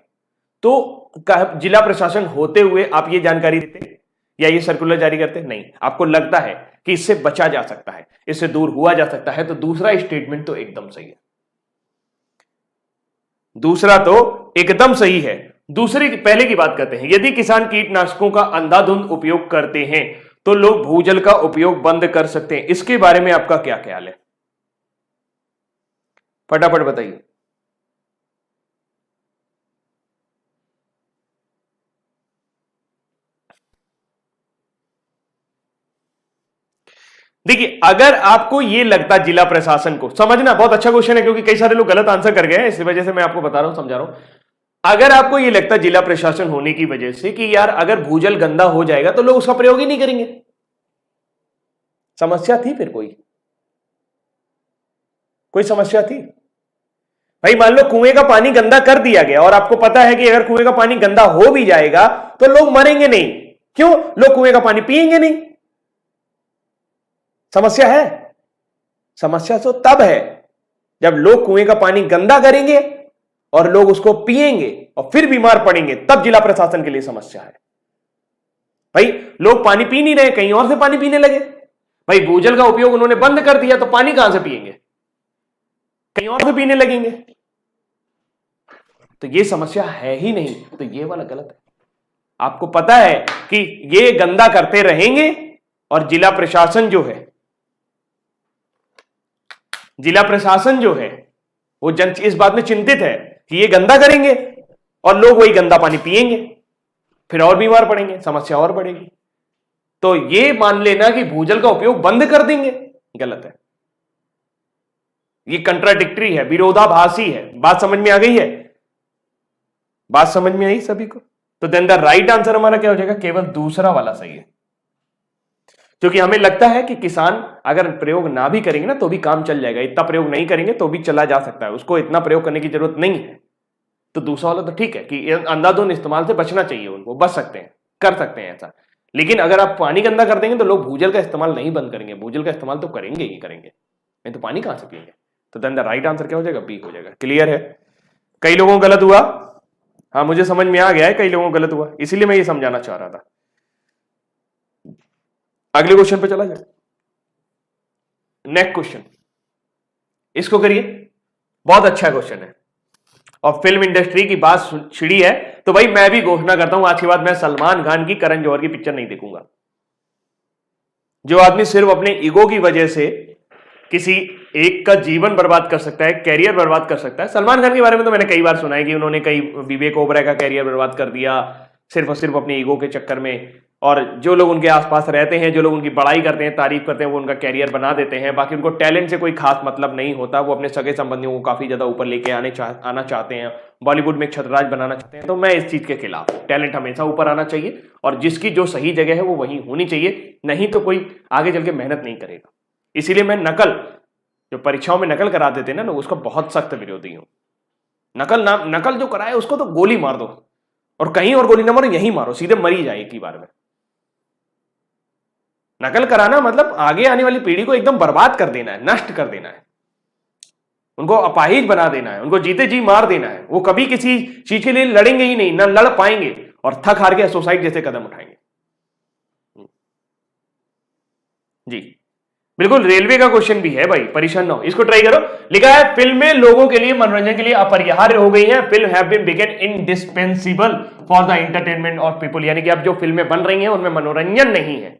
तो जिला प्रशासन होते हुए आप ये जानकारी देते या ये सर्कुलर जारी करते? नहीं। आपको लगता है कि इससे बचा जा सकता है, इससे दूर हुआ जा सकता है, तो दूसरा स्टेटमेंट तो एकदम सही है। दूसरा तो एकदम सही है। दूसरी, पहले की बात करते हैं। यदि किसान कीटनाशकों का अंधाधुंध उपयोग करते हैं तो लोग भूजल का उपयोग बंद कर सकते हैं। इसके बारे में आपका क्या ख्याल है? फटाफट बताइए। देखिए, अगर आपको यह लगता, जिला प्रशासन को समझना बहुत अच्छा क्वेश्चन है, क्योंकि कई सारे लोग गलत आंसर कर गए हैं, इसी वजह से मैं आपको बता रहा हूं, समझा रहा हूं। अगर आपको यह लगता जिला प्रशासन होने की वजह से कि यार अगर भूजल गंदा हो जाएगा तो लोग उसका प्रयोग ही नहीं करेंगे, समस्या थी? फिर कोई समस्या थी भाई? मान लो कुएं का पानी गंदा कर दिया गया और आपको पता है कि अगर कुएं का पानी गंदा हो भी जाएगा तो लोग मरेंगे नहीं। क्यों? लोग कुएं का पानी पिएंगे नहीं। समस्या है? समस्या तो तब है जब लोग कुएं का पानी गंदा करेंगे और लोग उसको पिएंगे और फिर बीमार पड़ेंगे, तब जिला प्रशासन के लिए समस्या है। भाई लोग पानी पी नहीं रहे, कहीं और से पानी पीने लगे, भाई भूजल का उपयोग उन्होंने बंद कर दिया तो पानी कहां से पिएंगे? कहीं और से पीने लगेंगे। तो ये समस्या है ही नहीं, तो ये वाला गलत है। आपको पता है कि ये गंदा करते रहेंगे और जिला प्रशासन जो है वो इस बात में चिंतित है कि ये गंदा करेंगे और लोग वही गंदा पानी पिएंगे, फिर और बीमार पड़ेंगे, समस्या और बढ़ेगी। तो ये मान लेना कि भूजल का उपयोग बंद कर देंगे, गलत है। ये कंट्राडिक्टरी है, विरोधाभासी है। बात समझ में आ गई है? बात समझ में आई सभी को? तो देन द राइट आंसर हमारा क्या हो जाएगा? केवल दूसरा वाला सही है, क्योंकि हमें लगता है कि किसान अगर प्रयोग ना भी करेंगे ना तो भी काम चल जाएगा, इतना प्रयोग नहीं करेंगे तो भी चला जा सकता है, उसको इतना प्रयोग करने की जरूरत नहीं है। तो दूसरा वाला तो ठीक है कि अंधाधुंध इस्तेमाल से बचना चाहिए, उनको बच सकते हैं, कर सकते हैं ऐसा। लेकिन अगर आप पानी गंदा कर देंगे तो लोग भूजल का इस्तेमाल नहीं बंद करेंगे, भूजल का इस्तेमाल तो करेंगे ही करेंगे, नहीं तो पानी कहां से पिएंगे। तो देन द राइट आंसर क्या हो जाएगा? बी हो जाएगा। क्लियर है? कई लोगों को गलत हुआ, हाँ मुझे समझ में आ गया है, कई लोगों को गलत हुआ, इसीलिए मैं ये समझाना चाह रहा था। अगले क्वेश्चन पे चला जाए। नेक्स्ट क्वेश्चन, इसको करिए, बहुत अच्छा क्वेश्चन है और फिल्म इंडस्ट्री की बात छिड़ी है तो भाई मैं भी घोषणा करता हूं आज के बाद मैं सलमान खान की, करण जौहर की पिक्चर नहीं देखूंगा। जो आदमी सिर्फ अपने ईगो की वजह से किसी एक का जीवन बर्बाद कर सकता है, कैरियर बर्बाद कर सकता है। सलमान खान के बारे में तो मैंने कई बार सुना है कि उन्होंने कई विवेक ओबराय का कैरियर बर्बाद कर दिया सिर्फ और सिर्फ अपने ईगो के चक्कर में। और जो लोग उनके आसपास रहते हैं, जो लोग उनकी बड़ाई करते हैं, तारीफ करते हैं, वो उनका कैरियर बना देते हैं। बाकी उनको टैलेंट से कोई खास मतलब नहीं होता, वो अपने सगे संबंधियों को काफी ज्यादा ऊपर लेके आना चाहते हैं, बॉलीवुड में एक छतराज बनाना चाहते हैं। तो मैं इस चीज के खिलाफ, टैलेंट हमेशा ऊपर आना चाहिए और जिसकी जो सही जगह है वो वहीं होनी चाहिए, नहीं तो कोई आगे चल के मेहनत नहीं करेगा। इसीलिए मैं नकल, जो परीक्षाओं में नकल करा देते हैं ना, उसका बहुत सख्त विरोधी हूं। नकल जो कराए उसको तो गोली मार दो, और कहीं और गोली ना मारो, यहीं मारो, सीधे मरी जाए एक ही बार में। नकल कराना मतलब आगे आने वाली पीढ़ी को एकदम बर्बाद कर देना है, नष्ट कर देना है, उनको अपाहिज बना देना है, उनको जीते जी मार देना है। वो कभी किसी चीज के लिए लड़ेंगे ही नहीं, ना लड़ पाएंगे, और थक हार के सुसाइड जैसे कदम उठाएंगे। जी बिल्कुल, रेलवे का क्वेश्चन भी है भाई, परेशान ना हो, इसको ट्राई करो। लिखा है फिल्में लोगों के लिए, मनोरंजन के लिए अपरिहार्य हो गई हैं। Film have been become indispensable for the entertainment of people, यानी कि अब जो फिल्में बन रही हैं उनमें मनोरंजन नहीं है।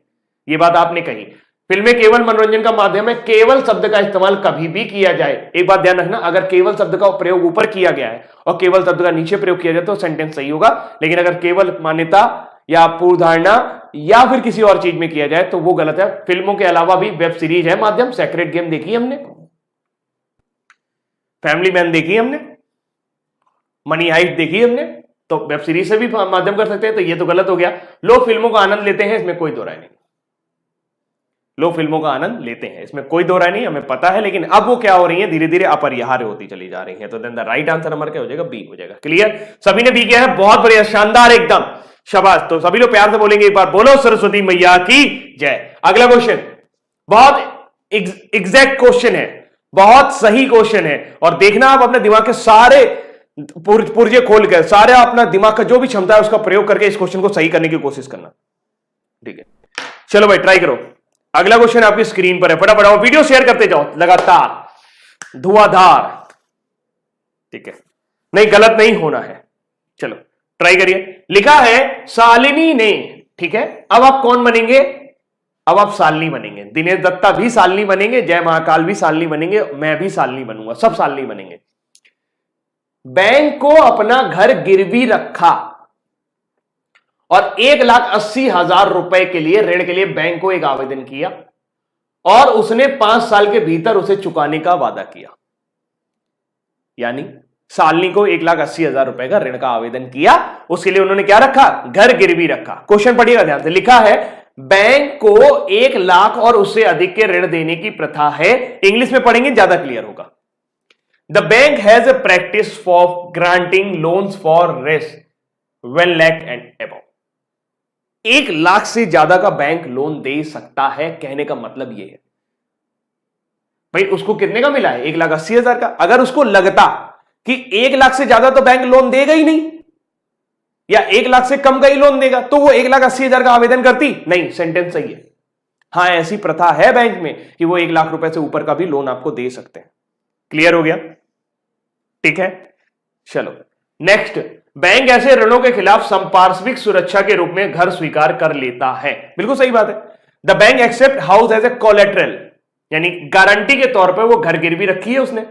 ये बात आपने कही, फिल्में केवल मनोरंजन का माध्यम है। केवल शब्द का इस्तेमाल कभी भी किया जाए, एक बात ध्यान रखना, अगर केवल शब्द का प्रयोग ऊपर किया गया है और केवल शब्द का नीचे प्रयोग किया जाए तो सेंटेंस सही होगा, लेकिन अगर केवल मान्यता या पूर्वधारणा या फिर किसी और चीज में किया जाए तो वो गलत है। फिल्मों के अलावा भी वेब सीरीज है माध्यम, सेक्रेट गेम देखी हमने, फैमिली मैन देखी हमने, मनी हाइस्ट देखी हमने, तो वेब सीरीज से भी माध्यम कर सकते हैं, तो ये तो गलत हो गया। लोग फिल्मों का आनंद लेते हैं, इसमें कोई दो राय नहीं, लोग फिल्मों का आनंद लेते हैं, इसमें कोई दो राय नहीं, हमें पता है। लेकिन अब वो क्या हो रही है, धीरे धीरे अपरिहार्य होती चली जा रही है। तो देन द राइट आंसर हमारा क्या हो जाएगा, बी हो जाएगा। क्लियर, सभी ने बी किया है, बहुत बढ़िया, शानदार एकदम, शाबाश। तो सभी लोग प्यार से बोलेंगे एक बार, बोलो सरस्वती मैया की जय। अगला क्वेश्चन बहुत एग्जैक्ट क्वेश्चन है, बहुत सही क्वेश्चन है, और देखना आप अपने दिमाग के सारे पुर्जे खोल कर, सारे अपना दिमाग का जो भी क्षमता है उसका प्रयोग करके इस क्वेश्चन को सही करने की कोशिश करना। ठीक है, चलो भाई ट्राई करो। अगला क्वेश्चन आपकी स्क्रीन पर है, फटाफट आओ, वीडियो शेयर करते जाओ लगातार, धुआंधार। ठीक है, नहीं गलत नहीं होना है, चलो ट्राई करिए। लिखा है शालिनी ने, ठीक है, अब आप कौन बनेंगे, अब आप शालिनी बनेंगे, दिनेश दत्ता भी शालिनी बनेंगे, जय महाकाल भी शालिनी बनेंगे, मैं भी शालिनी बनूंगा, सब शालिनी बनेंगे। बैंक को अपना घर गिरवी रखा और 1,80,000 रुपए के लिए, ऋण के लिए बैंक को एक आवेदन किया और उसने 5 साल के भीतर उसे चुकाने का वादा किया। यानी शालिनी को 1,80,000 रुपए का ऋण का आवेदन किया, उसके लिए उन्होंने क्या रखा, घर गिरवी रखा। क्वेश्चन पढ़िएगा ध्यान से, लिखा है बैंक को 1 लाख और उससे अधिक के ऋण देने की प्रथा है। इंग्लिश में पढ़ेंगे ज्यादा क्लियर होगा। The bank has a practice for granting loans for Rs 1 lakh and above. 1 lakh से ज्यादा का बैंक लोन दे सकता है, कहने का मतलब यह है भाई उसको कितने का मिला है, 1,80,000 का। अगर उसको लगता कि 1 लाख से ज्यादा तो बैंक लोन देगा ही नहीं, या 1 लाख से कम का ही लोन देगा, तो वो 1,80,000 का आवेदन करती नहीं। सेंटेंस सही है। हां, ऐसी प्रथा है बैंक में कि वो 1 लाख रुपए से ऊपर का भी लोन आपको दे सकते हैं। क्लियर हो गया, ठीक है। चलो नेक्स्ट, बैंक ऐसे ऋणों के खिलाफ संपार्श्विक सुरक्षा के रूप में घर स्वीकार कर लेता है। बिल्कुल सही बात है। The bank accept house as a collateral, यानी गारंटी के तौर पर वो घर गिरवी रखी है उसने।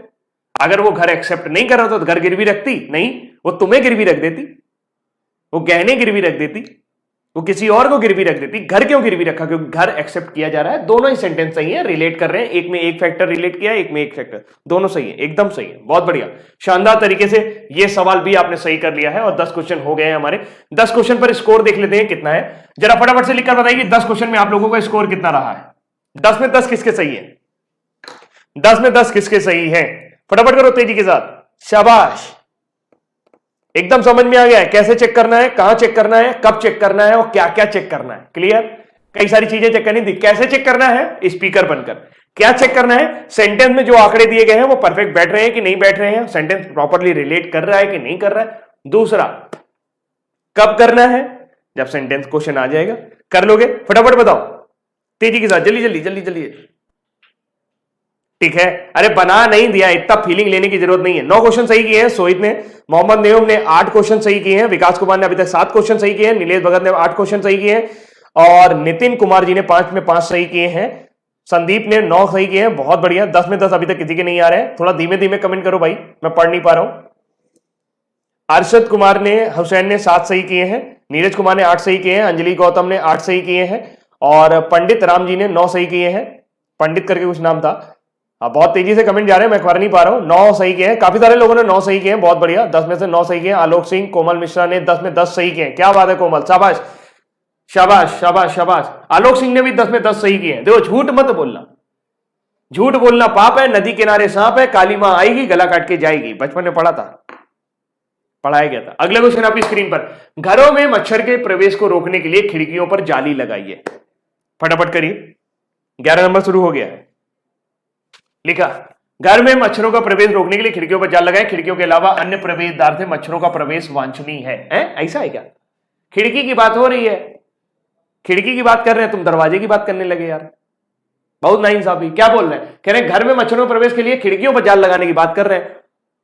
अगर वो घर एक्सेप्ट नहीं कर रहा तो घर गिरवी रखती नहीं, वो तुम्हें गिरवी रख देती, वो गहने गिरवी रख देती, वो किसी और को गिरवी रख देती। घर क्यों गिरवी रखा, क्योंकि घर एक्सेप्ट किया जा रहा है। दोनों ही सेंटेंस सही है, रिलेट कर रहे हैं, एक में एक फैक्टर रिलेट किया, एक में एक फैक्टर, दोनों सही है, एकदम सही है, बहुत बढ़िया, शानदार तरीके से ये सवाल भी आपने सही कर लिया है। और 10 क्वेश्चन हो गए हैं हमारे। 10 क्वेश्चन पर स्कोर देख लेते हैं कितना है, जरा फटाफट से लिखकर बताइए 10 क्वेश्चन में आप लोगों का स्कोर कितना रहा है। 10 में 10 किसके सही है, 10 में 10 किसके सही है, फटाफट करो तेजी के साथ, शाबाश। एकदम समझ में आ गया है कैसे चेक करना है, कहां चेक करना है, कब चेक करना है और क्या क्या चेक करना है। क्लियर, कई सारी चीजें चेक करनी थी। कैसे चेक करना है, स्पीकर बनकर। क्या चेक करना है, सेंटेंस में जो आंकड़े दिए गए हैं वो परफेक्ट बैठ रहे हैं कि नहीं बैठ रहे हैं, सेंटेंस प्रॉपरली रिलेट कर रहा है कि नहीं कर रहा है। दूसरा, कब करना है, जब सेंटेंस क्वेश्चन आ जाएगा। कर लोगे, फटाफट बताओ तेजी के साथ, जल्दी जल्दी जल्दी जल्दी, ठीक है। अरे बना नहीं दिया, इतना फीलिंग लेने की जरूरत नहीं है। 9 क्वेश्चन सही किए हैं सोहित ने, मोहम्मद नेम ने 8 क्वेश्चन सही किए हैं, विकास कुमार ने अभी तक 7 क्वेश्चन सही किए हैं, नीलेश भगत ने 8 क्वेश्चन सही किए हैं, और नितिन कुमार जी ने 5 में 5 सही किए हैं, संदीप ने 9 सही किए हैं, बहुत बढ़िया। 10 में 10 अभी तक किसी के नहीं आ रहे हैं, थोड़ा धीमे धीमे कमेंट करो भाई, मैं पढ़ नहीं पा रहा हूं। अरशद कुमार ने, हुसैन ने 7 सही किए हैं, नीरज कुमार ने 8 सही किए हैं, अंजलि गौतम ने 8 सही किए हैं और पंडित राम जी ने 9 सही किए हैं। पंडित करके कुछ नाम था। अब बहुत तेजी से कमेंट जा रहे हैं, मैं कर नहीं पा रहा हूं। 9 सही किए हैं, काफी सारे लोगों ने 9 सही किए हैं, बहुत बढ़िया। 10 में से 9 सही किए हैं। आलोक सिंह, कोमल मिश्रा ने 10 में 10 सही किए हैं। क्या बात है कोमल, शाबाश शाबाश शाबाश शाबाश। आलोक सिंह ने भी 10 में 10 सही किए हैं। देखो झूठ मत बोलना, झूठ बोलना पाप है, नदी किनारे सांप है, काली मां आएगी गला काट के जाएगी, बचपन में पढ़ा था, पढ़ाया गया था। अगला क्वेश्चन आपकी स्क्रीन पर, घरों में मच्छर के प्रवेश को रोकने के लिए खिड़कियों पर जाली लगाइए। फटाफट करिए, 11 नंबर शुरू हो गया है। लिखा, घर में मच्छरों का प्रवेश रोकने के लिए खिड़कियों पर जाल लगाएं, खिड़कियों के अलावा अन्य प्रवेश द्वार से मच्छरों का प्रवेश वांछनीय है। ऐसा है क्या? खिड़की की बात हो रही है, खिड़की की बात कर रहे हैं, तुम दरवाजे की बात करने लगे यार, बहुत नाइंसाफी। क्या बोल रहे हैं? कह रहे हैं घर में मच्छरों के प्रवेश के लिए खिड़कियों पर जाल लगाने की बात कर रहे हैं,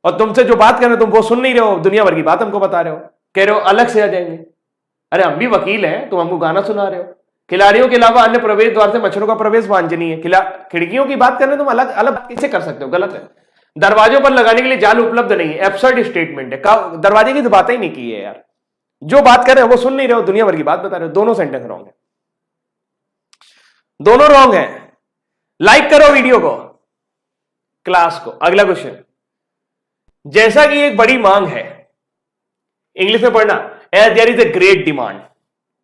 और तुमसे जो बात कर रहे हो तुम वो सुन नहीं रहे हो, दुनिया भर की बात हमको बता रहे हो, कह रहे हो अलग से आ जाएंगे। अरे हम भी वकील हैं, तुम हमको गाना सुना रहे हो। खिलाड़ियों के अलावा अन्य प्रवेश द्वार से मच्छरों का प्रवेश वांछनीय है। खिड़कियों की बात कर रहे हो, तुम अलग अलग कैसे कर सकते हो? गलत है। दरवाजों पर लगाने के लिए जाल उपलब्ध नहीं है, एब्सर्ड स्टेटमेंट है। दरवाजे की तो बात ही नहीं की है यार, जो बात कर रहे हो वो सुन नहीं रहे हो, दुनिया भर की बात बता रहे हो। दोनों सेंटेंस रॉन्ग है, दोनों रॉन्ग है। लाइक करो वीडियो को, क्लास को। अगला क्वेश्चन, जैसा कि एक बड़ी मांग है, इंग्लिश में पढ़ना, as there is a great demand,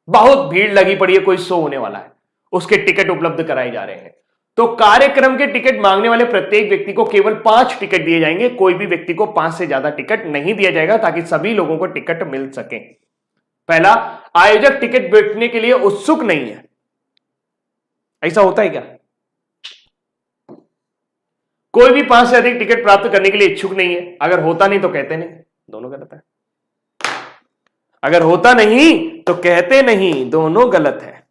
बहुत भीड़ लगी पड़ी है, कोई शो होने वाला है, उसके टिकट उपलब्ध कराए जा रहे हैं, तो कार्यक्रम के टिकट मांगने वाले प्रत्येक व्यक्ति को केवल 5 टिकट दिए जाएंगे। कोई भी व्यक्ति को 5 से ज्यादा टिकट नहीं दिया जाएगा, ताकि सभी लोगों को टिकट मिल सके। पहला, आयोजक टिकट बेचने के लिए उत्सुक नहीं है। ऐसा होता है क्या? कोई भी 5 से अधिक टिकट प्राप्त करने के लिए इच्छुक नहीं है। अगर होता नहीं तो कहते नहीं, दोनों गलत है। अगर होता नहीं तो कहते नहीं, दोनों गलत है।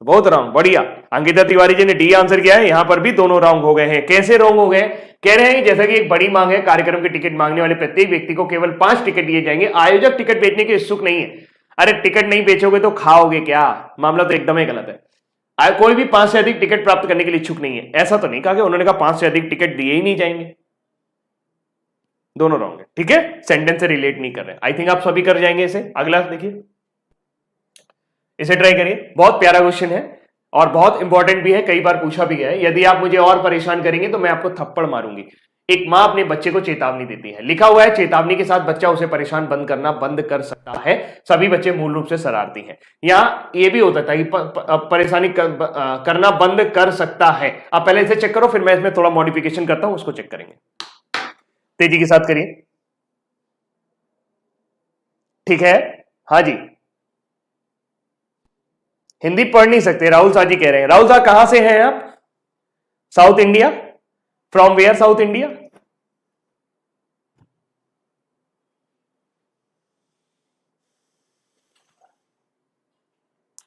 बहुत रॉन्ग, बढ़िया। अंकिता तिवारी जी ने डी आंसर किया है, यहां पर भी दोनों रॉन्ग हो गए हैं। कैसे रॉन्ग हो गए? कह रहे हैं जैसा कि एक बड़ी मांग है, कार्यक्रम के टिकट मांगने वाले प्रत्येक व्यक्ति को केवल 5 टिकट दिए जाएंगे, आयोजक टिकट बेचने के इच्छुक नहीं है। अरे टिकट नहीं बेचोगे तो खाओगे क्या? मामला तो एकदम ही गलत है। कोई भी 5 से अधिक टिकट प्राप्त करने के लिए इच्छुक नहीं है, ऐसा तो नहीं कहा कि उन्होंने कहा 5 से अधिक टिकट दिए ही नहीं जाएंगे। दोनों रॉन्ग है, ठीक है, सेंटेंस से रिलेट नहीं कर रहे। आई थिंक आप सभी कर जाएंगे इसे। अगला देखिए, इसे ट्राई करिए, बहुत प्यारा क्वेश्चन है और बहुत इंपॉर्टेंट भी है, कई बार पूछा भी गया है। यदि आप मुझे और परेशान करेंगे तो मैं आपको थप्पड़ मारूंगी। एक मां अपने बच्चे को चेतावनी देती है, लिखा हुआ है चेतावनी के साथ बच्चा उसे परेशान बंद करना बंद कर सकता है। सभी बच्चे मूल रूप से शरारती हैं। यहां यह भी होता था कि परेशानी करना बंद कर सकता है। आप पहले इसे चेक करो, फिर मैं इसमें थोड़ा मॉडिफिकेशन करता हूं, उसको चेक करेंगे। तेजी के साथ करिए, ठीक है? हाँ जी, हिंदी पढ़ नहीं सकते, राहुल शाह जी कह रहे हैं। राहुल शाह कहां से हैं आप? South India? From where South India?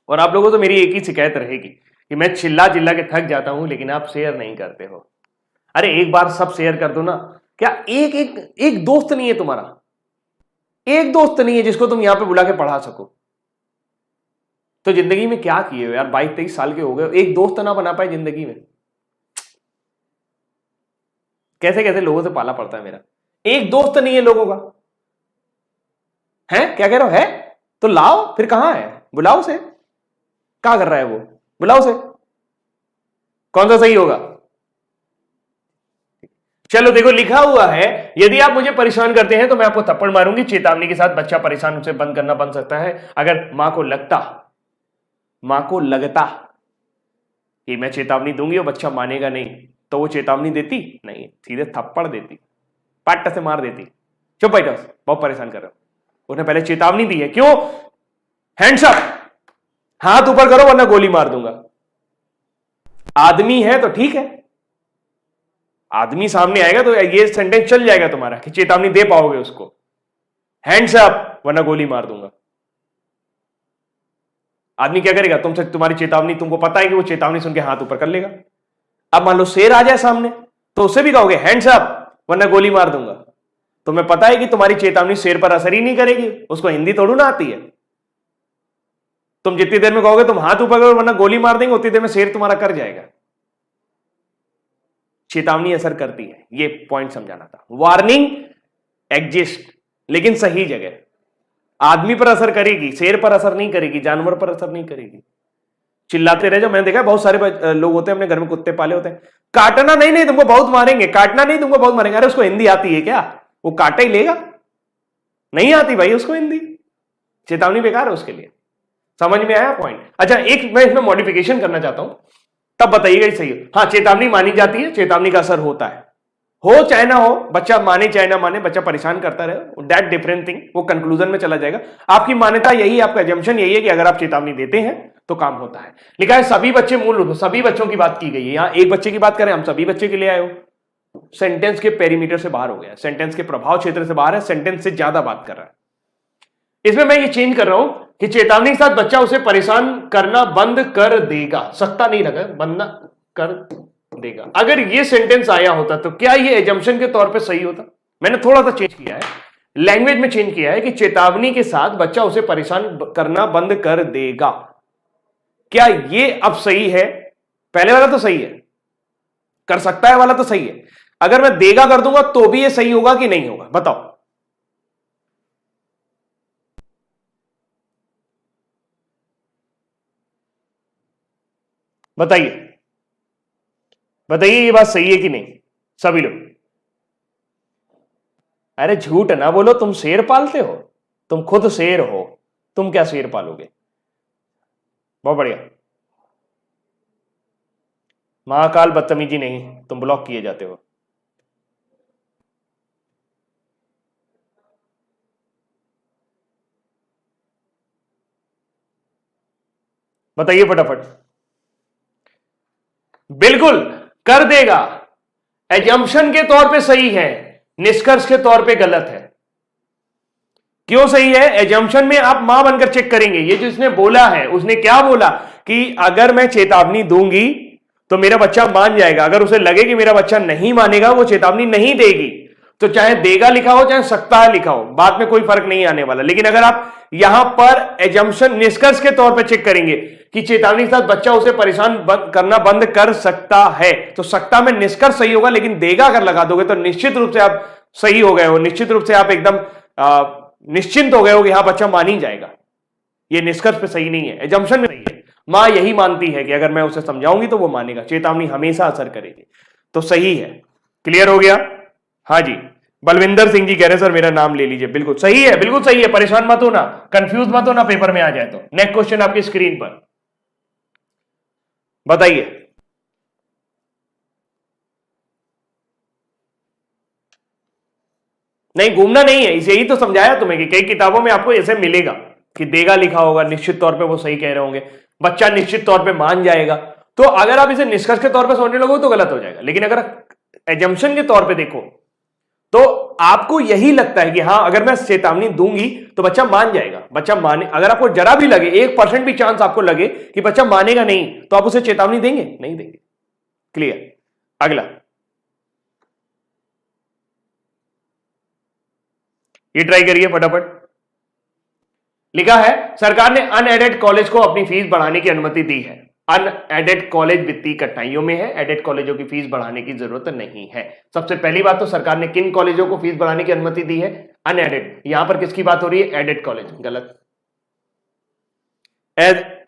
और आप लोगों को तो मेरी एक ही शिकायत रहेगी कि मैं चिल्ला चिल्ला के थक जाता हूं, लेकिन आप शेयर नहीं करते हो। अरे एक बार सब शेयर कर दो ना। क्या एक एक एक दोस्त नहीं है तुम्हारा? एक दोस्त नहीं है जिसको तुम यहां पे बुला के पढ़ा सको? तो जिंदगी में क्या किए हो यार? 22-23 साल के हो गए, एक दोस्त ना बना पाए जिंदगी में? कैसे कैसे लोगों से पाला पड़ता है मेरा। एक दोस्त नहीं है लोगों का, है? क्या कह रहे हो? है तो लाओ, फिर कहां है? बुलाओ से। क्या कर रहा है वो? बुलाओ से। कौन सा सही होगा? चलो देखो, लिखा हुआ है यदि आप मुझे परेशान करते हैं तो मैं आपको थप्पड़ मारूंगी। चेतावनी के साथ बच्चा परेशान, उसे बंद करना बन सकता है। अगर मां को लगता कि मैं चेतावनी दूंगी और बच्चा मानेगा नहीं, तो वो चेतावनी देती नहीं, सीधे थप्पड़ देती, पाट से मार देती। चुप बैठो, बहुत परेशान कर रहे हो। उसने पहले चेतावनी दी है। क्यों? हैंड्स अप, हाथ ऊपर करो वरना गोली मार दूंगा। आदमी है तो ठीक है, आदमी सामने आएगा तो ये सेंटेंस चल जाएगा तुम्हारा कि चेतावनी दे पाओगे उसको। हैंड्स अप वरना गोली मार दूंगा। आदमी क्या करेगा? तुमसे तुम्हारी चेतावनी, तुमको पता है कि वो चेतावनी सुन के हाथ ऊपर कर लेगा। अब मान लो शेर आ जाए सामने, तो उससे भी कहोगे हैंड्स अप वरना गोली मार दूंगा। तुम्हें पता है कि तुम्हारी चेतावनी शेर पर असर ही नहीं करेगी, उसको हिंदी थोड़ी ना आती है। तुम जितनी देर में कहोगे तुम हाथ ऊपर करो वरना गोली मार देंगे, उतनी देर में शेर तुम्हारा कर जाएगा। चेतावनी असर करती है, ये पॉइंट समझाना था। वार्निंग एग्जिस्ट, लेकिन सही जगह। आदमी पर असर करेगी, शेर पर असर नहीं करेगी, जानवर पर असर नहीं करेगी। चिल्लाते रह जाओ। मैंने देखा बहुत सारे लोग होते हैं अपने घर में कुत्ते पाले होते हैं, काटना नहीं, नहीं तुमको बहुत मारेंगे, काटना नहीं तुमको बहुत मारेंगे। अरे उसको हिंदी आती है क्या? वो काटा ही लेगा? नहीं आती भाई उसको हिंदी, चेतावनी बेकार है उसके लिए। समझ में आया पॉइंट? अच्छा, एक मैं इसमें मॉडिफिकेशन करना चाहता हूं, तब बताइएगा सही हो। हाँ, चेतावनी मानी जाती है, चेतावनी का असर होता है, हो चाहे ना हो, बच्चा माने चाहे ना माने, बच्चा परेशान करता रहे, दैट डिफरेंट थिंग, वो कंक्लूजन में चला जाएगा। आपकी मान्यता यही, आपका एजम्पशन यही है कि अगर आप चेतावनी देते हैं तो काम होता है। लिखा है सभी बच्चे, मूल रूप सभी बच्चों की बात की गई है। यहां एक बच्चे की बात करें, हम सभी बच्चे के लिए आए हो, सेंटेंस के पेरीमीटर से बाहर हो गया, सेंटेंस के प्रभाव क्षेत्र से बाहर है, सेंटेंस से ज्यादा बात कर रहा है। इसमें मैं ये चेंज कर रहा हूं कि चेतावनी के साथ बच्चा उसे परेशान करना बंद कर देगा, सकता नहीं लगा, बंद कर देगा। अगर ये सेंटेंस आया होता तो क्या ये एजम्पशन के तौर पे सही होता? मैंने थोड़ा सा चेंज किया है, लैंग्वेज में चेंज किया है कि चेतावनी के साथ बच्चा उसे परेशान करना बंद कर देगा। क्या ये अब सही है? पहले वाला तो सही है, कर सकता है वाला तो सही है। अगर मैं देगा कर दूंगा तो भी ये सही होगा कि नहीं होगा? बताओ। बताइए, बताइए ये बात सही है कि नहीं सभी लोग? अरे झूठ ना बोलो, तुम शेर पालते हो, तुम खुद शेर हो, तुम क्या शेर पालोगे? बहुत बढ़िया। महाकाल बदतमीजी नहीं, तुम ब्लॉक किए जाते हो। बताइए फटाफट। बिल्कुल कर देगा, एजम्पशन के तौर पे सही है, निष्कर्ष के तौर पे गलत है। क्यों सही है? एजम्पशन में आप मां बनकर चेक करेंगे, ये जो इसने बोला है, उसने क्या बोला कि अगर मैं चेतावनी दूंगी तो मेरा बच्चा मान जाएगा। अगर उसे लगे कि मेरा बच्चा नहीं मानेगा, वो चेतावनी नहीं देगी, तो चाहे देगा लिखा हो चाहे सकता है लिखा हो, बात में कोई फर्क नहीं आने वाला। लेकिन अगर आप यहां पर एजम्पशन निष्कर्ष के तौर पर चेक करेंगे कि चेतावनी के साथ बच्चा उसे परेशान करना बंद कर सकता है, तो सकता में निष्कर्ष सही होगा, लेकिन देगा अगर लगा दोगे तो निश्चित रूप से आप सही हो गए हो, निश्चित रूप से आप एकदम निश्चिंत हो गए हो कि हाँ बच्चा मान ही जाएगा। ये निष्कर्ष पे सही नहीं है, एजम्पशन में सही है। मां यही मानती है कि अगर मैं उसे समझाऊंगी तो वो मानेगा, चेतावनी हमेशा असर करेगी, तो सही है। क्लियर हो गया? हाँ जी, बलविंदर सिंह जी कह रहे सर मेरा नाम ले लीजिए। बिल्कुल सही है, बिल्कुल सही है, परेशान मत होना, कंफ्यूज मत होना, पेपर में आ जाए तो। नेक्स्ट क्वेश्चन आपकी स्क्रीन पर, बताइए। नहीं, घूमना नहीं है, इसे ही तो समझाया तुम्हें कि कई किताबों में आपको ऐसे मिलेगा कि देगा लिखा होगा, निश्चित तौर पे वो सही कह रहे होंगे, बच्चा निश्चित तौर पे मान जाएगा। तो अगर आप इसे निष्कर्ष के तौर पे सोचने लगो तो गलत हो जाएगा। लेकिन अगर एजम्पशन के तौर पे देखो तो आपको यही लगता है कि हाँ अगर मैं चेतावनी दूंगी तो बच्चा मान जाएगा, बच्चा माने। अगर आपको जरा भी लगे, 1% भी चांस आपको लगे कि बच्चा मानेगा नहीं, तो आप उसे चेतावनी देंगे? नहीं देंगे। क्लियर? अगला, ये ट्राई करिए फटाफट। लिखा है सरकार ने अनएडेड कॉलेज को अपनी फीस बढ़ाने की अनुमति दी है। अनएडेड कॉलेज वित्तीय कठिनाइयों में है, एडेड कॉलेजों की फीस बढ़ाने की जरूरत नहीं है। सबसे पहली बात तो सरकार ने किन कॉलेजों को फीस बढ़ाने की अनुमति दी है? अनएडेड। यहां पर किसकी बात हो रही है? Added college. गलत।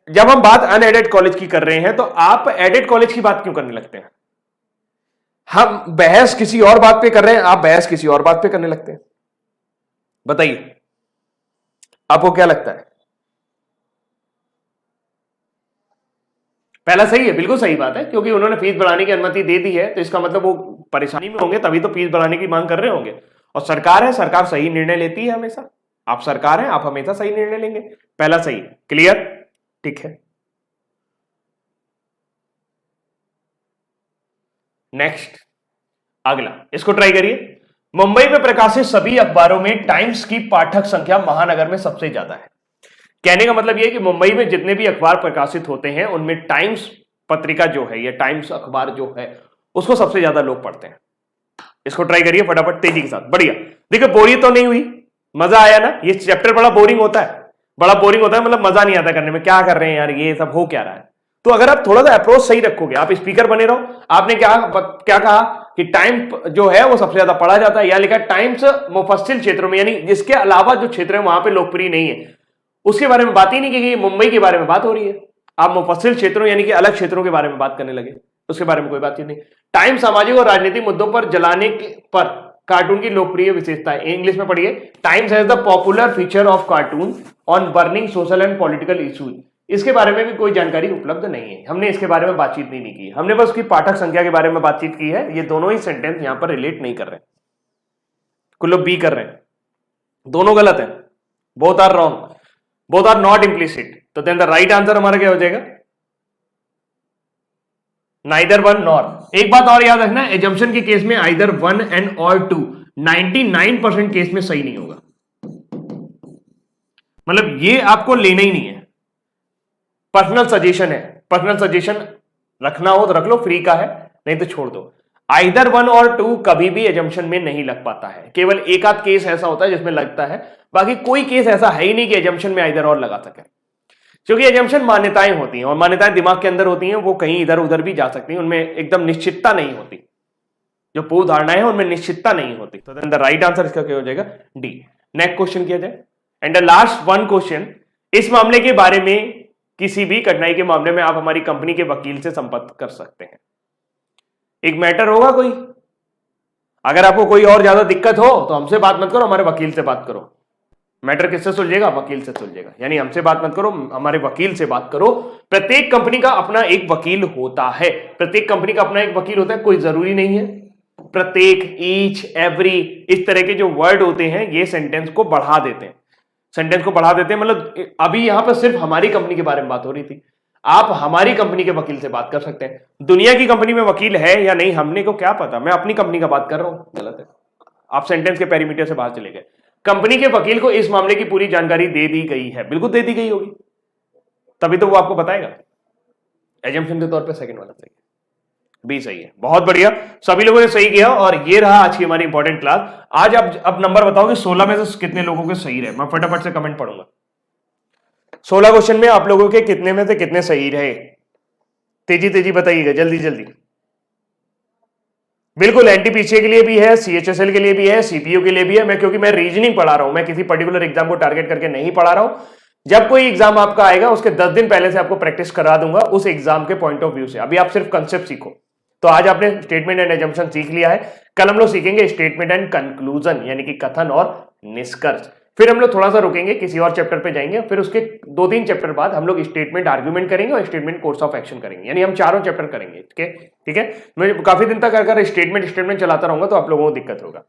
जब हम बात अनएडेड कॉलेज की कर रहे हैं तो आप एडेड कॉलेज की बात क्यों करने लगते हैं? हम बहस किसी और बात पे कर रहे हैं, आप बहस किसी और बात पे करने लगते हैं। बताइए आपको क्या लगता है? पहला सही है, बिल्कुल सही बात है, क्योंकि उन्होंने फीस बढ़ाने की अनुमति दे दी है, तो इसका मतलब वो परेशानी में होंगे तभी तो फीस बढ़ाने की मांग कर रहे होंगे। और सरकार है, सरकार सही निर्णय लेती है हमेशा। आप सरकार हैं, आप हमेशा सही निर्णय लेंगे। पहला सही। क्लियर? ठीक है, नेक्स्ट अगला, इसको ट्राई करिए। मुंबई में प्रकाशित सभी अखबारों में टाइम्स की पाठक संख्या महानगर में सबसे ज्यादा है। कहने का मतलब यह कि मुंबई में जितने भी अखबार प्रकाशित होते हैं उनमें टाइम्स पत्रिका जो है, या टाइम्स अखबार जो है, उसको सबसे ज्यादा लोग पढ़ते हैं। इसको ट्राई करिए फटाफट तेजी के साथ। बढ़िया। देखिए बोरियत तो नहीं हुई, मजा आया ना? ये चैप्टर बड़ा बोरिंग होता है, बड़ा बोरिंग होता है, मतलब मजा नहीं आता करने में, क्या कर रहे हैं यार, ये सब हो क्या रहा है। तो अगर आप थोड़ा सा अप्रोच सही रखोगे, आप स्पीकर बने रहो। आपने क्या कहा कि टाइम जो है वो सबसे ज्यादा पढ़ा जाता है, या लिखा टाइम्स मुफस्सिल क्षेत्रों में, यानी जिसके अलावा जो क्षेत्र है वहां पे लोकप्रिय नहीं है, उसके बारे में बात ही नहीं की गई। मुंबई के बारे में बात हो रही है, आप मुफस्सिल क्षेत्रों यानी कि अलग क्षेत्रों के बारे में बात करने लगे, उसके बारे में कोई बात ही नहीं। टाइम सामाजिक और राजनीतिक मुद्दों पर जलाने पर कार्टून की लोकप्रिय विशेषता है। इंग्लिश में पढ़िए, times has the popular feature of cartoon on burning social and political issues. इसके बारे में भी कोई जानकारी उपलब्ध नहीं है, हमने इसके बारे में बातचीत नहीं की, हमने बस उसकी पाठक संख्या के बारे में बातचीत की है। ये दोनों ही सेंटेंस यहां पर रिलेट नहीं कर रहे हैं, कुछ लोग बी कर रहे हैं, दोनों गलत है, both are wrong, both are not implicit. तो देन द राइट आंसर हमारा क्या हो जाएगा, नाइदर वन नॉर। एक बात और याद रखना, एजम्पशन के केस में आइदर वन एंड और टू 99% केस में सही नहीं होगा, मतलब ये आपको लेना ही नहीं है, पर्सनल सजेशन है। पर्सनल सजेशन रखना हो तो रख लो, फ्री का है, नहीं तो छोड़ दो। आइदर वन और टू कभी भी एजम्पशन में नहीं लग पाता है, केवल एक आध केस ऐसा होता है जिसमें लगता है, बाकी कोई केस ऐसा है ही नहीं कि एजम्पशन में आइदर और लगा सके। क्योंकि एजम्पशन मान्यताएं होती हैं, और मान्यताएं दिमाग के अंदर होती हैं, वो कहीं इधर उधर भी जा सकती हैं, उनमें एकदम निश्चितता नहीं होती, जो पूर्व धारणाएं हैं उनमें निश्चितता नहीं होती। तो देन द राइट आंसर इसका क्या हो जाएगा, डी। नेक्स्ट क्वेश्चन किया जाए, and the last one question, इस मामले के बारे में, किसी भी कठिनाई के मामले में आप हमारी कंपनी के वकील से संपर्क कर सकते हैं। एक मैटर होगा कोई, अगर आपको कोई और ज्यादा दिक्कत हो तो हमसे बात मत करो, हमारे वकील से बात करो। मैटर किससे सुलझेगा, वकील से सुलझेगा, यानी हमसे बात मत करो, हमारे वकील से बात करो। प्रत्येक कंपनी का अपना एक वकील होता है, प्रत्येक कंपनी का अपना एक वकील होता है, कोई जरूरी नहीं है प्रत्येक, ईच, एवरी, इस तरह के जो वर्ड होते हैं ये सेंटेंस को बढ़ा देते हैं, सेंटेंस को बढ़ा देते हैं। मतलब अभी यहां पर सिर्फ हमारी कंपनी के बारे में बात हो रही थी, आप हमारी कंपनी के वकील से बात कर सकते हैं। दुनिया की कंपनी में वकील है या नहीं हमने को क्या पता, मैं अपनी कंपनी का बात कर रहा हूं, गलत है, आप सेंटेंस के पेरीमीटर से बाहर चले गए। कंपनी के वकील को इस मामले की पूरी जानकारी दे दी गई है, बिल्कुल दे दी गई होगी, तभी तो वो आपको बताएगा। एजम्पशन के तौर पे सेकंड वाला सही है, बी सही है, बहुत बढ़िया, सभी लोगों ने सही किया। और ये रहा आज की हमारी इंपॉर्टेंट क्लास। आज अब नंबर बताओ कि 16 में से कितने लोगों के सही रहे, मैं फटाफट से कमेंट पढ़ूंगा। 16 क्वेश्चन में आप लोगों के कितने में से कितने सही रहे, तेजी तेजी बताइएगा, जल्दी जल्दी। बिल्कुल एनटीपीसी के लिए भी है, सीएचएसएल के लिए भी है, सीपीयू के लिए भी है। मैं क्योंकि मैं रीजनिंग पढ़ा रहा हूं, मैं किसी पर्टिकुलर एग्जाम को टारगेट करके नहीं पढ़ा रहा हूं। जब कोई एग्जाम आपका आएगा उसके 10 दिन पहले से आपको प्रैक्टिस करा दूंगा उस एग्जाम के पॉइंट ऑफ व्यू से। अभी आप सिर्फ कंसेप्ट सीखो। तो आज आपने स्टेटमेंट एंड एजम्पशन सीख लिया है, कल हम लोग सीखेंगे स्टेटमेंट एंड कंक्लूजन, यानी कि कथन और निष्कर्ष। फिर हम लोग थोड़ा सा रुकेंगे, किसी और चैप्टर पे जाएंगे, फिर उसके 2-3 चैप्टर बाद हम लोग स्टेटमेंट आर्ग्यूमेंट करेंगे और स्टेटमेंट कोर्स ऑफ एक्शन करेंगे, यानी हम चारों चैप्टर करेंगे। ठीक है, मैं काफी दिन तक अगर स्टेटमेंट चलाता रहूंगा तो आप लोगों को दिक्कत होगा।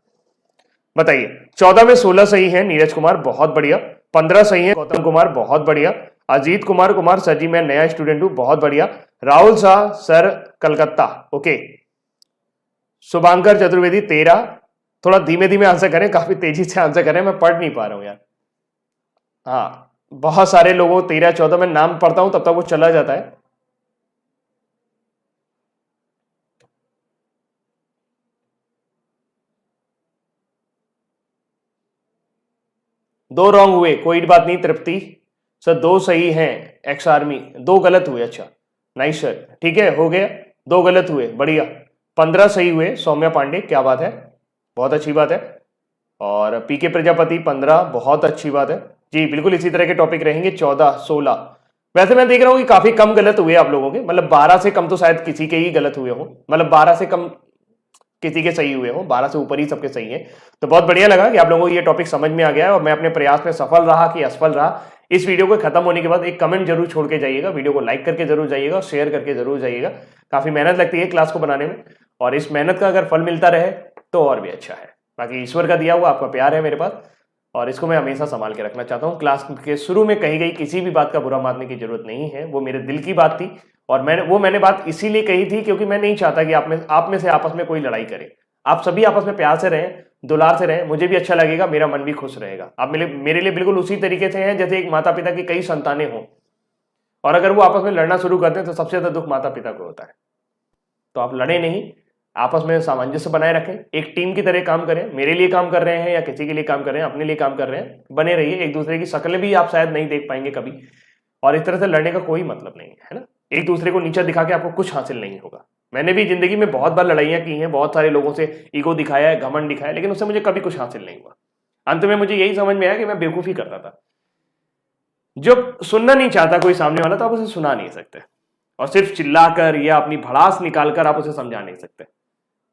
बताइए, 14 में 16 सही है, नीरज कुमार बहुत बढ़िया। 15 सही है, गौतम कुमार बहुत बढ़िया। अजीत कुमार सर जी मैं नया स्टूडेंट हूं, बहुत बढ़िया। Rahul Shah sir Calcutta, okay. शुभांकर चतुर्वेदी 13, थोड़ा धीमे धीमे आंसर करें, काफी तेजी से आंसर करें, मैं पढ़ नहीं पा रहा हूं यार। हाँ, बहुत सारे लोगों 13-14 में नाम पढ़ता हूं तब तक वो चला जाता है। दो रॉन्ग हुए, कोई बात नहीं तृप्ति सर, 2 सही हैं, एक्स आर्मी, 2 गलत हुए। अच्छा नाइस सर, ठीक है, हो गया, 2 गलत हुए, बढ़िया। 15 सही हुए, सौम्या पांडे, क्या बात है, बहुत अच्छी बात है। और पीके प्रजापति 15, बहुत अच्छी बात है जी, बिल्कुल इसी तरह के टॉपिक रहेंगे। 14, 16, वैसे मैं देख रहा हूँ कि काफी कम गलत हुए आप लोगों के, मतलब 12 से कम तो शायद किसी के ही गलत हुए हो, मतलब 12 से कम किसी के सही हुए हो, 12 से ऊपर ही सबके सही है। तो बहुत बढ़िया लगा कि आप लोगों को ये टॉपिक समझ में आ गया है और मैं अपने प्रयास में सफल रहा कि असफल रहा। इस वीडियो को खत्म होने के बाद एक कमेंट जरूर छोड़ के जाइएगा, वीडियो को लाइक करके जरूर जाइएगा और शेयर करके जरूर जाइएगा। काफी मेहनत लगती है क्लास को बनाने में, और इस मेहनत का अगर फल मिलता रहे तो और भी अच्छा है। बाकी ईश्वर का दिया हुआ आपका प्यार है मेरे पास, और इसको मैं हमेशा संभाल के रखना चाहता हूँ। क्लास के शुरू में कही गई किसी भी बात का बुरा मानने की जरूरत नहीं है, वो मेरे दिल की बात थी, और मैंने बात इसीलिए कही थी क्योंकि मैं नहीं चाहता कि आप में से आपस में कोई लड़ाई करे। आप सभी आपस में प्यार से रहें, दुलार से रहें, मुझे भी अच्छा लगेगा, मेरा मन भी खुश रहेगा। आप मेरे लिए बिल्कुल उसी तरीके से हैं जैसे एक माता पिता की कई संतानें हों, और अगर वो आपस में लड़ना शुरू कर दें तो सबसे ज्यादा दुख माता पिता को होता है। तो आप लड़े नहीं, आपस में सामंजस्य बनाए रखें, एक टीम की तरह काम करें। मेरे लिए काम कर रहे हैं या किसी के लिए काम कर रहे हैं, अपने लिए काम कर रहे हैं, बने रहिए। एक दूसरे की शक्लें भी आप शायद नहीं देख पाएंगे कभी, और इस तरह से लड़ने का कोई मतलब नहीं है ना। एक दूसरे को नीचा दिखा के आपको कुछ हासिल नहीं होगा। मैंने भी जिंदगी में बहुत बार लड़ाइयां की हैं, बहुत सारे लोगों से ईगो दिखाया है, घमंड दिखाया, लेकिन उससे मुझे कभी कुछ हासिल नहीं हुआ। अंत में मुझे यही समझ में आया कि मैं बेवकूफी करता था। जो सुनना नहीं चाहता कोई सामने वाला, तो आप उसे सुना नहीं सकते, और सिर्फ चिल्लाकर या अपनी भड़ास निकालकर आप उसे समझा नहीं सकते।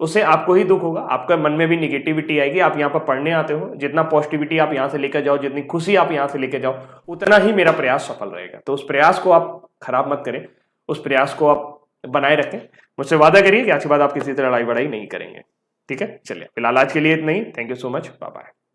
उससे आपको ही दुख होगा, आपका मन में भी निगेटिविटी आएगी। आप यहाँ पर पढ़ने आते हो, जितना पॉजिटिविटी आप यहाँ से लेकर जाओ, जितनी खुशी आप यहाँ से लेकर जाओ, उतना ही मेरा प्रयास सफल रहेगा। तो उस प्रयास को आप खराब मत करें, उस प्रयास को आप बनाए रखें। मुझसे वादा करिए कि आज के बाद आप किसी तरह लड़ाई बड़ाई नहीं करेंगे। ठीक है, चलिए फिलहाल आज के लिए इतना ही। Thank you so much, bye bye.